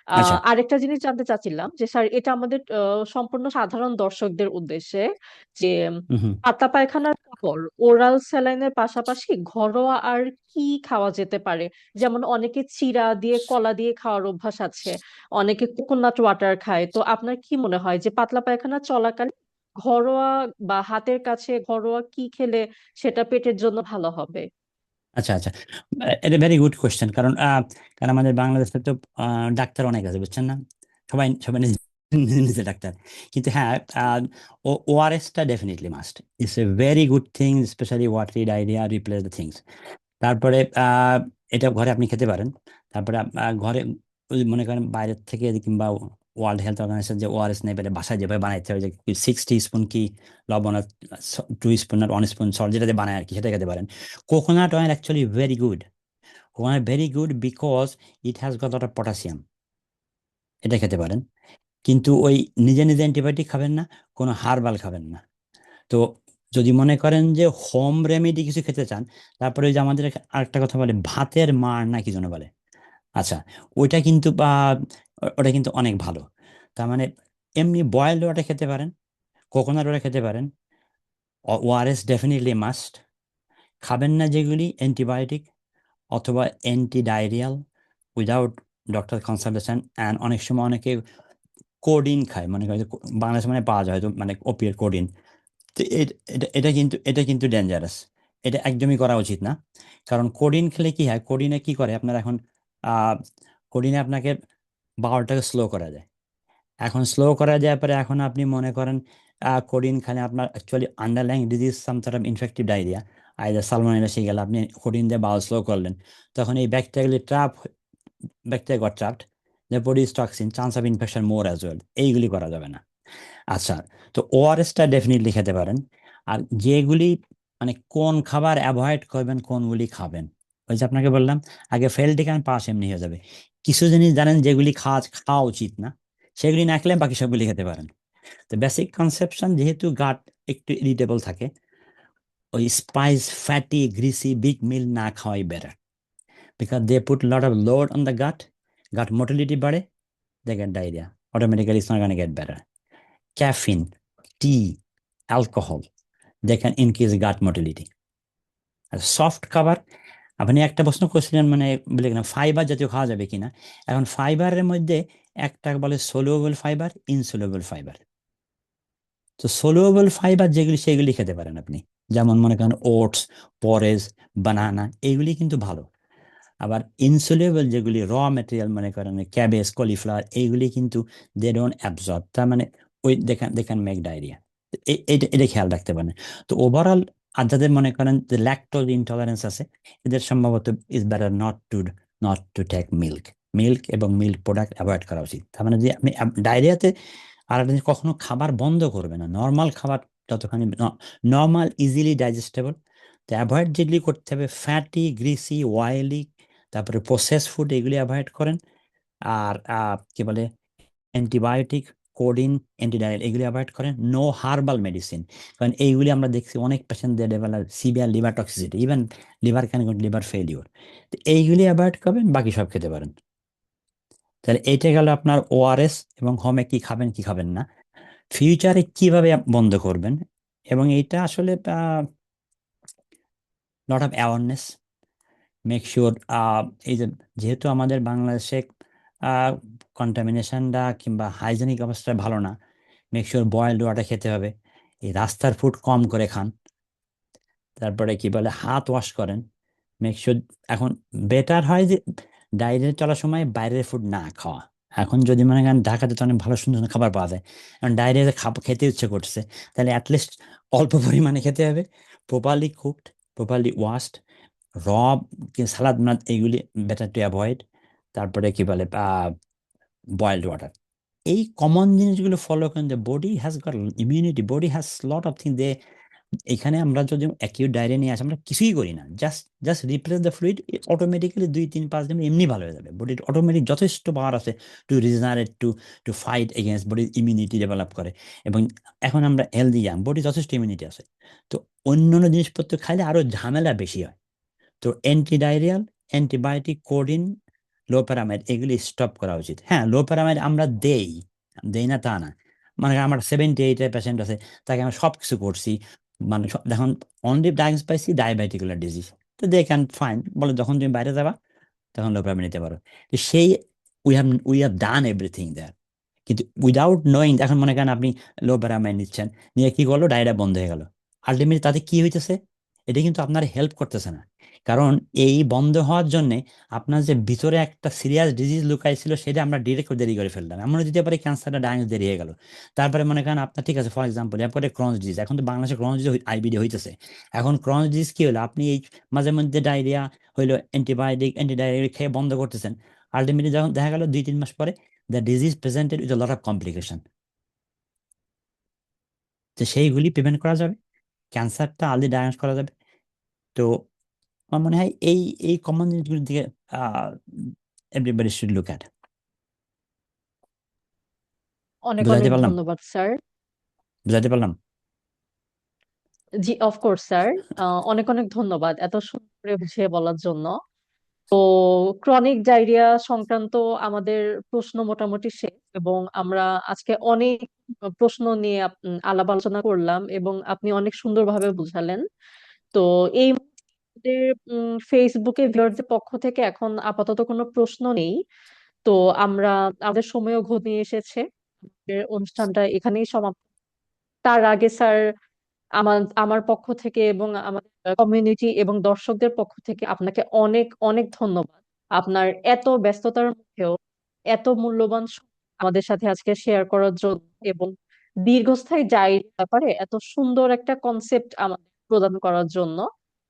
আচ্ছা। আরেকটা জিনিস জানতে চাচ্ছিলাম যে স্যার এটা আমাদের সম্পূর্ণ সাধারণ দর্শকদের উদ্দেশ্যে, যে হুম হুম। পাতলা পায়খানার পর ওরাল স্যালাইনের পাশাপাশি ঘরোয়া আর কি খাওয়া যেতে পারে? যেমন অনেকে চিড়া দিয়ে কলা দিয়ে খাওয়ার অভ্যাস আছে, অনেকে কোকোনাট ওয়াটার খায়। তো আপনার কি মনে হয় যে পাতলা পায়খানা চলাকালীন ঘরোয়া বা হাতের কাছে ঘরোয়া কি খেলে সেটা পেটের জন্য ভালো হবে? আচ্ছা আচ্ছা, এটা ভেরি গুড কোয়েশ্চেন। কারণ কারণ আমাদের বাংলাদেশে তো ডাক্তার অনেক আছে, বুঝছেন না? সবাই সবাই নিজে নিজে নিজে ডাক্তার। কিন্তু হ্যাঁ, ওআরএসটা definitely must. It's a very good thing, specially watery diarrhoea replace the things. তারপরে এটা ঘরে আপনি খেতে পারেন। তারপরে ঘরে ওই মনে করেন বাইরের থেকে কিংবা ওয়ার্ল্ড হেলথ অর্গানাইজেশন যে ওআরএস নেই পেলে বাসায় যেভাবে বানাইতে হবে, যে 60 স্পুন কি লবণ, 2 স্পুন আর 1 স্পুন সল্ট, যেটাতে বানায় আর কি, সেটা খেতে পারেন। Coconut oil actually very good. Coconut very good because it has got lot of potassium. এটা খেতে পারেন। কিন্তু ওই নিজে নিজে অ্যান্টিবায়োটিক খাবেন না, কোনো হার্বাল খাবেন না। তো যদি মনে করেন যে হোম রেমেডি কিছু খেতে চান, তারপরে ওই যে আমাদের আরেকটা কথা বলে ভাতের মার না কি যেন বলে, আচ্ছা, ওইটা কিন্তু ওটা কিন্তু অনেক ভালো। তার মানে এমনি বয়েলড ওয়াটার খেতে পারেন, কোকোনাট ওয়াটার খেতে পারেন। ORS definitely must. খাবেন না যেগুলি অ্যান্টিবায়োটিক অথবা anti diarrhoeal without doctor consultation. And অনেক সময় অনেকে কোডিন খায়, মনে করে যে বাংলাদেশে মানে পাওয়া যায় হয়তো, মানে ওপিয়ার কোডিন। তো এটা কিন্তু ডেঞ্জারাস। এটা একদমই করা উচিত না। কারণ কোডিন খেলে কি হয়, কোডিনে কি করে আপনার এখন, কোডিনে আপনাকে বাউলটাকে স্লো করা যায়। এখন স্লো করা যায় পরে এখন আপনি মনে করেন কোডিন খানে আপনার actually underlying disease some sort of infective diarrhoea, either salmonella শিখে গেল, আপনি কোডিন দিয়ে বাউল স্লো করলেন, তখন এই ব্যাকটেরিয়াগুলি bacteria got trapped, they produce toxin, chance of infection more as well. এইগুলি করা যাবে না। আচ্ছা, তো ওআরএসটা ডেফিনেটলি খেতে পারেন। আর যেগুলি মানে কোন খাবার অ্যাভয়েড করবেন, কোনগুলি খাবেন, ওই যে আপনাকে বললাম আগে ফেলটিকে আমি পাস এমনি হয়ে যাবে। কিছু জিনিস জানেন যেগুলি খাওয়া খাওয়া উচিত না, সেগুলি না খেলে বাকি সবগুলি খেতে পারেন। তো বেসিক কনসেপশন, যেহেতু গাট একটু ইরিটেবল থাকে, ওই spice, fatty, greasy big meal না খাওয়াই better, because they put lot of load on the gut, gut motility বাড়ে, they get diarrhoea, automatically it's not gonna get better. Caffeine, tea, alcohol, they can increase gut motility. আর soft খাবার, আপনি একটা প্রশ্ন করছিলেন মানে বলে কিনা ফাইবার জাতীয় খাওয়া যাবে কিনা। এখন ফাইবারের মধ্যে একটা বলে সলিউবল ফাইবার, ইনসলিউবল ফাইবার। তো সলিউবল ফাইবার যেগুলি সেগুলি খেতে পারেন আপনি, যেমন মনে করেন ওটস, পরেজ, বানানা, এইগুলি কিন্তু ভালো। আবার ইনসলিউবল যেগুলি র ম্যাটেরিয়াল মনে করেন ক্যাবেজ, কলিফ্লাওয়ার, এইগুলি কিন্তু দে ডোন্ট অ্যাবজর্ব, তার মানে ওই দে ক্যান মেক ডায়রিয়া। এটা এটা খেয়াল রাখতে পারেন। তো ওভারঅল, আর যাদের মনে করেন যে ল্যাকটোজ ইনটলারেন্স আছে, এদের সম্ভবত is better not to take milk. Milk এবং মিল্ক প্রোডাক্ট অ্যাভয়েড করা উচিত। তার মানে যে আপনি ডায়রিয়াতে আর আপনি কখনো খাবার বন্ধ করবে না, নর্মাল খাবার যতখানি নর্মাল ইজিলি ডাইজেস্টেবল। তো অ্যাভয়েড যেগুলি করতে হবে ফ্যাটি, গ্রিসি, অয়েলি, তারপরে প্রসেস ফুড, এগুলি অ্যাভয়েড করেন। আর কি বলে অ্যান্টিবায়োটিক, কোডিন, অ্যান্টিডায়াল, এগুলি অ্যাভয়েড করেন। নো হার্বাল মেডিসিন, কারণ এইগুলি আমরা দেখছি অনেক পেশেন্টদের develop severe liver toxicity, even liver can got liver failure. তো এইগুলি অ্যাভয়েড করবেন, বাকি সব খেতে পারেন। তাহলে এইটা গেল আপনার ওআরএস এবং হোমে কি খাবেন কি খাবেন না। ফিউচারে কিভাবে বন্ধ করবেন, এবং এইটা আসলে lot of awareness, make sure. এই যে যেহেতু আমাদের বাংলাদেশে কন্টামিনেশনটা কিংবা হাইজেনিক অবস্থা ভালো না, মেক শিওর বয়েলড ওয়াটার খেতে হবে। এই রাস্তার ফুড কম করে খান। তারপরে কি বলে হাত ওয়াশ করেন। মেক শিওর, এখন বেটার হয় যে ডায়েটে চলার সময় বাইরের ফুড না খাওয়া। এখন যদি মনে করেন ঢাকাতে তো অনেক ভালো সুন্দর সুন্দর খাবার পাওয়া যায়, এখন ডায়েটে খেতে ইচ্ছে করছে, তাহলে অ্যাটলিস্ট অল্প পরিমাণে খেতে হবে, প্রপারলি কুকড, প্রপারলি ওয়াশড। র সালাদ মাদ এইগুলি বেটার টু অ্যাভয়েড। তারপরে কি বলে বয়েলড ওয়াটার। এই কমন জিনিসগুলো ফলো করেন, the body has got immunity, body has lot of thing they. এখানে আমরা যদি অ্যাকিউট ডায়রিয়া নিয়ে আসি, আমরা কিছুই করি না, just just replace the fluid, automatically 2-3-5 দিন এমনি ভালো হয়ে যাবে। বডির অটোমেটিক যথেষ্ট পাওয়ার আছে to regenerate, to fight against, বডির ইমিউনিটি ডেভেলপ করে। এবং এখন আমরা হেলদি ইয়াং, বডি যথেষ্ট ইমিউনিটি আছে। তো অন্য অন্য জিনিসপত্র খাইলে আরো ঝামেলা বেশি হয়। তো অ্যান্টিডায়রিয়াল, অ্যান্টিবায়োটিক, কোডিন, লোপ্যারামাইড, এগুলি স্টপ করা উচিত। হ্যাঁ, লোপ্যারামাইড আমরা দেই, দেই না তা না। মানে আমার 78-এর পেশেন্ট আছে, তাকে আমি সব কিছু করছি, মানে দেখুন অনলি ডায়াগনোস পাইছি ডায়াবেটিকুলার ডিজিজ, তো দে ক্যান ফাইন, বলে যখন তুমি বাইরে যাবা তখন লোপ্যারামাইড নিতে পারো। তো সেই উই হ্যাভ ডান এভরিথিং দেয়ার। কিন্তু উইদাউট নোয়িং, এখন মনে করেন আপনি লোপ্যারামাইড নিচ্ছেন, নিয়ে কি করলো, ডায়রিয়া বন্ধ হয়ে গেল। আলটিমেটলি তাতে কি হইতেছে, এটা কিন্তু আপনার হেল্প করতেছে না। কারণ এই বন্ধ হওয়ার জন্য আপনার যে ভিতরে একটা সিরিয়াস ডিজিজ লুকাই ছিল, সেটা আমরা ডিরেক্ট দেরি করে ফেললাম। এমন দিতে পারে ক্যান্সারটা ডায়াগনোস দেরি হয়ে গেল। তারপরে মনে করেন আপনার ঠিক আছে, ফর এক্সাম্পল এরপরে ক্রনস ডিজিজ, এখন তো বাংলাদেশে ক্রনস ডিজিজ আইবিডি হইতেছে। এখন ক্রনস ডিজিজ কি হলো, আপনি এই মাঝে মধ্যে ডায়রিয়া হইলো, অ্যান্টিবায়োটিক, অ্যান্টিডায়রিয়া খেয়ে বন্ধ করতেছেন, আলটিমেটলি যখন দেখা গেল 2-3 মাস পরে the disease presented with lot of complication. তো সেইগুলি প্রিভেন্ট করা যাবে, ক্যান্সারটা আর্লি ডায়াগনোস করা যাবে। তো আমার মনে হয় এই এই কমন জিনিসগুলোর দিকে এভরিবডি শুড লুক অ্যাট। অনেক বুঝাইতে অনেক পারলাম? ধন্যবাদ স্যার। বুঝাইতে পারলাম? জি, অফকোর্স স্যার। অনেক অনেক ধন্যবাদ এত সুন্দর করে বুঝিয়ে বলার জন্য। তো ক্রনিক ডায়রিয়া সংক্রান্ত আমাদের প্রশ্ন মোটামুটি শেষ, এবং আমরা আজকে অনেক প্রশ্ন নিয়ে আলাপ আলোচনা করলাম, এবং আপনি অনেক সুন্দরভাবে বুঝালেন। তো এই মুহূর্তে ফেসবুকে ভিউয়ারদের পক্ষ থেকে এখন আপাতত কোনো প্রশ্ন নেই। তো আমরা আমাদের সময়ও ঘনিয়ে এসেছে, আমাদের অনুষ্ঠানটা এখানেই সমাপ্ত। তার আগে স্যার, আমার আমার পক্ষ থেকে এবং আমাদের কমিউনিটি এবং দর্শকদের পক্ষ থেকে আপনাকে অনেক অনেক ধন্যবাদ। আপনার এত ব্যস্ততার মধ্যেও এত মূল্যবান আমাদের সাথে আজকে শেয়ার করার জন্য এবং দীর্ঘস্থায়ী ডায়েরির ব্যাপারে এত সুন্দর একটা কনসেপ্ট আমাদের প্রদান করার জন্য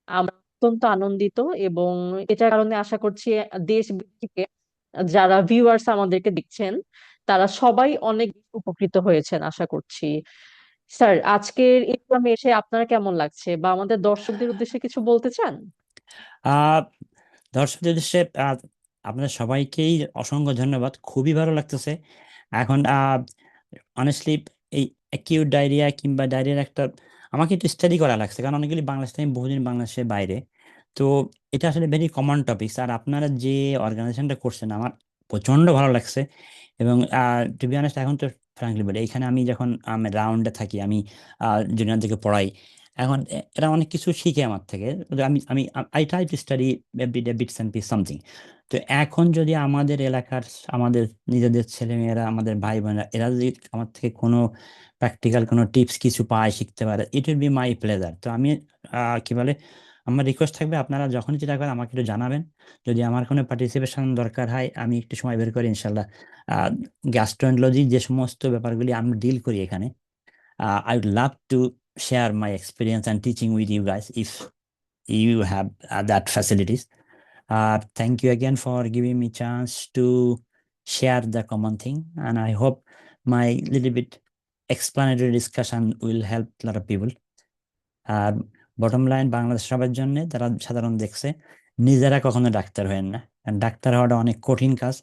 আমরা অত্যন্ত আনন্দিত। এবং এটার কারণে আশা করছি দেশ থেকে যারা ভিউয়ার্স আমাদেরকে দেখছেন তারা সবাই অনেক উপকৃত হয়েছেন আশা করছি। স্যার, আজকের এই প্রোগ্রামে এসে আপনারা কেমন লাগছে, বা আমাদের দর্শকদের উদ্দেশ্যে কিছু বলতে চান? আহ দর্শকদের উদ্দেশ্যে আপনাদের সবাইকেই অসংখ্য ধন্যবাদ, খুবই ভালো লাগতেছে। এখন অনেস্টলি এই অ্যাকিউট ডায়রিয়া কিংবা ডায়রিয়ার একটা আমাকে একটু স্টাডি করা লাগছে, কারণ অনেকগুলি বাংলাদেশ থেকে বহুদিন বাংলাদেশের বাইরে। তো এটা আসলে ভেরি কমন টপিকস, আর আপনারা যে অর্গানাইজেশনটা করছেন আমার প্রচণ্ড ভালো লাগছে। এবং টু বি অনেস্ট, এখন তো ফ্র্যাঙ্কলি বলি, এখানে আমি যখন আমি রাউন্ডে থাকি, আমি জুনিয়রদেরকে পড়াই, এখন এরা অনেক কিছু শিখে আমার থেকে। তো আমি আমি I try to study bits and piece something. তো এখন যদি আমাদের এলাকার আমাদের নিজেদের ছেলেমেয়েরা, আমাদের ভাই বোনেরা, এরা যদি আমার থেকে কোনো প্র্যাকটিক্যাল কোনো টিপস কিছু পায়, শিখতে পারে, it will be my pleasure. তো আমি কি বলে, আমার রিকোয়েস্ট থাকবে, আপনারা যখনই যেটা করেন আমাকে একটু জানাবেন। যদি আমার কোনো পার্টিসিপেশন দরকার হয়, আমি একটু সময় বের করি ইনশাল্লাহ। গ্যাস্ট্রোএন্টারোলজি যে সমস্ত ব্যাপারগুলি আমি ডিল করি এখানে, I would love to share my experience and teaching with you guys if you have that facilities. Thank you again for giving me chance to share the common thing, and I hope my little bit explanatory discussion will help a lot of people. আর bottom line, Bangladesh সবার জন্য যারা সাধারণ দেখছে, নিজেরা কখনো doctor হয়েন না, কারণ ডাক্তার হওয়াটা অনেক কঠিন কাজ,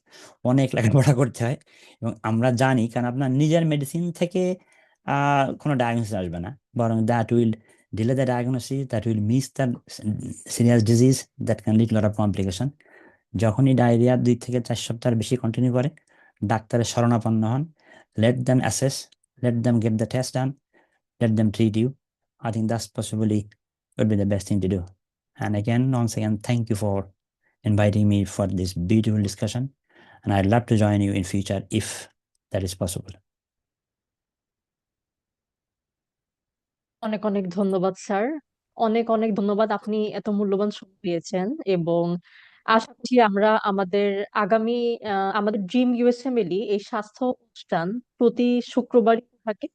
অনেক লেখাপড়া করতে হয়। এবং আমরা জানি, কারণ আপনার নিজের মেডিসিন থেকে কোনো ডায়াগনোসিস আসবে না, বরং that will delay the diagnosis, that will miss the serious disease, that can lead lot of complication. যখনই ডায়রিয়া 2 থেকে 4 সপ্তাহের বেশি কন্টিনিউ করে, ডাক্তারের শরণাপন্ন হন। Let them assess, let them get the test done, let them treat you. I think that's possibly would be the best thing to do. And again, once again, thank you for inviting me for this beautiful discussion. And I'd love to join you in future if that is possible. অনেক অনেক ধন্যবাদ sir. অনেক অনেক ধন্যবাদ, আপনি এত মূল্যবান সময় দিয়েছেন। এবং আশা করছি আমরা আমাদের আগামী আমাদের ড্রিম ইউএস ফ্যামিলি এই স্বাস্থ্য অনুষ্ঠান প্রতি শুক্রবার থাকে।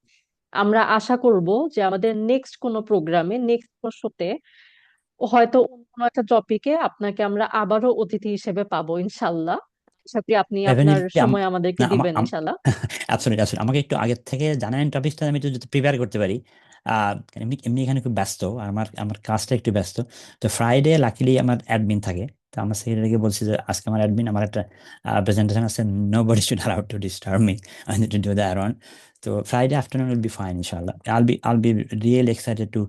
আমরা আশা করব যে আমাদের নেক্সট কোনো প্রোগ্রামে, নেক্সট কোনো শোতে হয়তো অন্য কোনো একটা টপিকে আপনাকে আমরা আবারও অতিথি হিসেবে পাবো ইনশাল্লাহ। আশা করি আপনি আপনার Definitely, সময় আমাদেরকে না, দিবেন ইনশাল্লাহ। absolutely, absolutely. আমাকে একটু আগের থেকে জানান টপিকটা, আমি একটু যদি প্রিপেয়ার করতে পারি। এমনি এমনি এখানে খুব ব্যস্ত, আর আমার আমার কাজটা একটু ব্যস্ত। তো ফ্রাইডে লাকিলি আমার অ্যাডমিন থাকে, তো আমার সেক্রেটারিকে বলছি যে আজকে আমার অ্যাডমিন, আমার একটা প্রেজেন্টেশন আছে, nobody should allowed to disturb me, I need to do that one. তো Friday afternoon will be fine ইনশাআল্লাহ। I'll be really excited to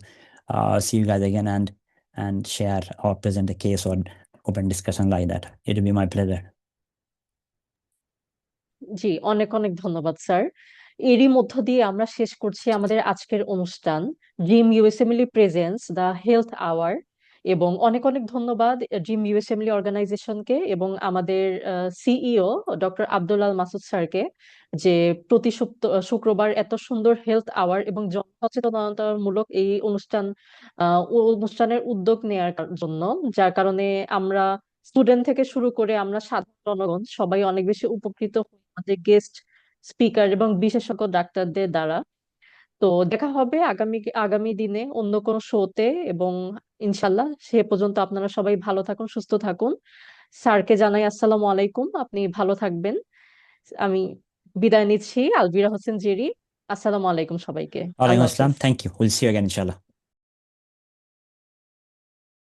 see you guys again and share or present a case or open discussion like that. It will be my pleasure. জি, অনেক অনেক ধন্যবাদ sir. এরই মধ্য দিয়ে আমরা শেষ করছি আমাদের আজকের অনুষ্ঠান, Dream USMLE presents the health hour. এবং অনেক অনেক ধন্যবাদ ড্রিম ইউএসএমএলি অর্গানাইজেশনকে এবং আমাদের সিইও ডক্টর আব্দুল আল মাসুদ স্যারকে, যে প্রতি শুক্রবার এত সুন্দর হেলথ আওয়ার এবং জনসচেতনতামূলক এই অনুষ্ঠানের উদ্যোগ নেয়ার জন্য, যার কারণে আমরা স্টুডেন্ট থেকে শুরু করে আমরা সাধারণ জনগণ সবাই অনেক বেশি উপকৃত হই আমাদের গেস্ট স্পিকার এবং বিশেষজ্ঞ ডাক্তারদের দ্বারা। তো দেখা হবে আগামী আগামী দিনে অন্য কোনো শোতে। এবং ইনশাল্লাহ সে পর্যন্ত আপনারা সবাই ভালো থাকুন, সুস্থ থাকুন। স্যারকে জানাই আসসালামু আলাইকুম, আপনি ভালো থাকবেন। আমি বিদায় নিচ্ছি, আলবিরা হোসেন জেরি। আসসালামু আলাইকুম সবাইকে, Walaikum আল্লাহ Assalam. হাফেজ। Thank you. We'll see you again, inshallah.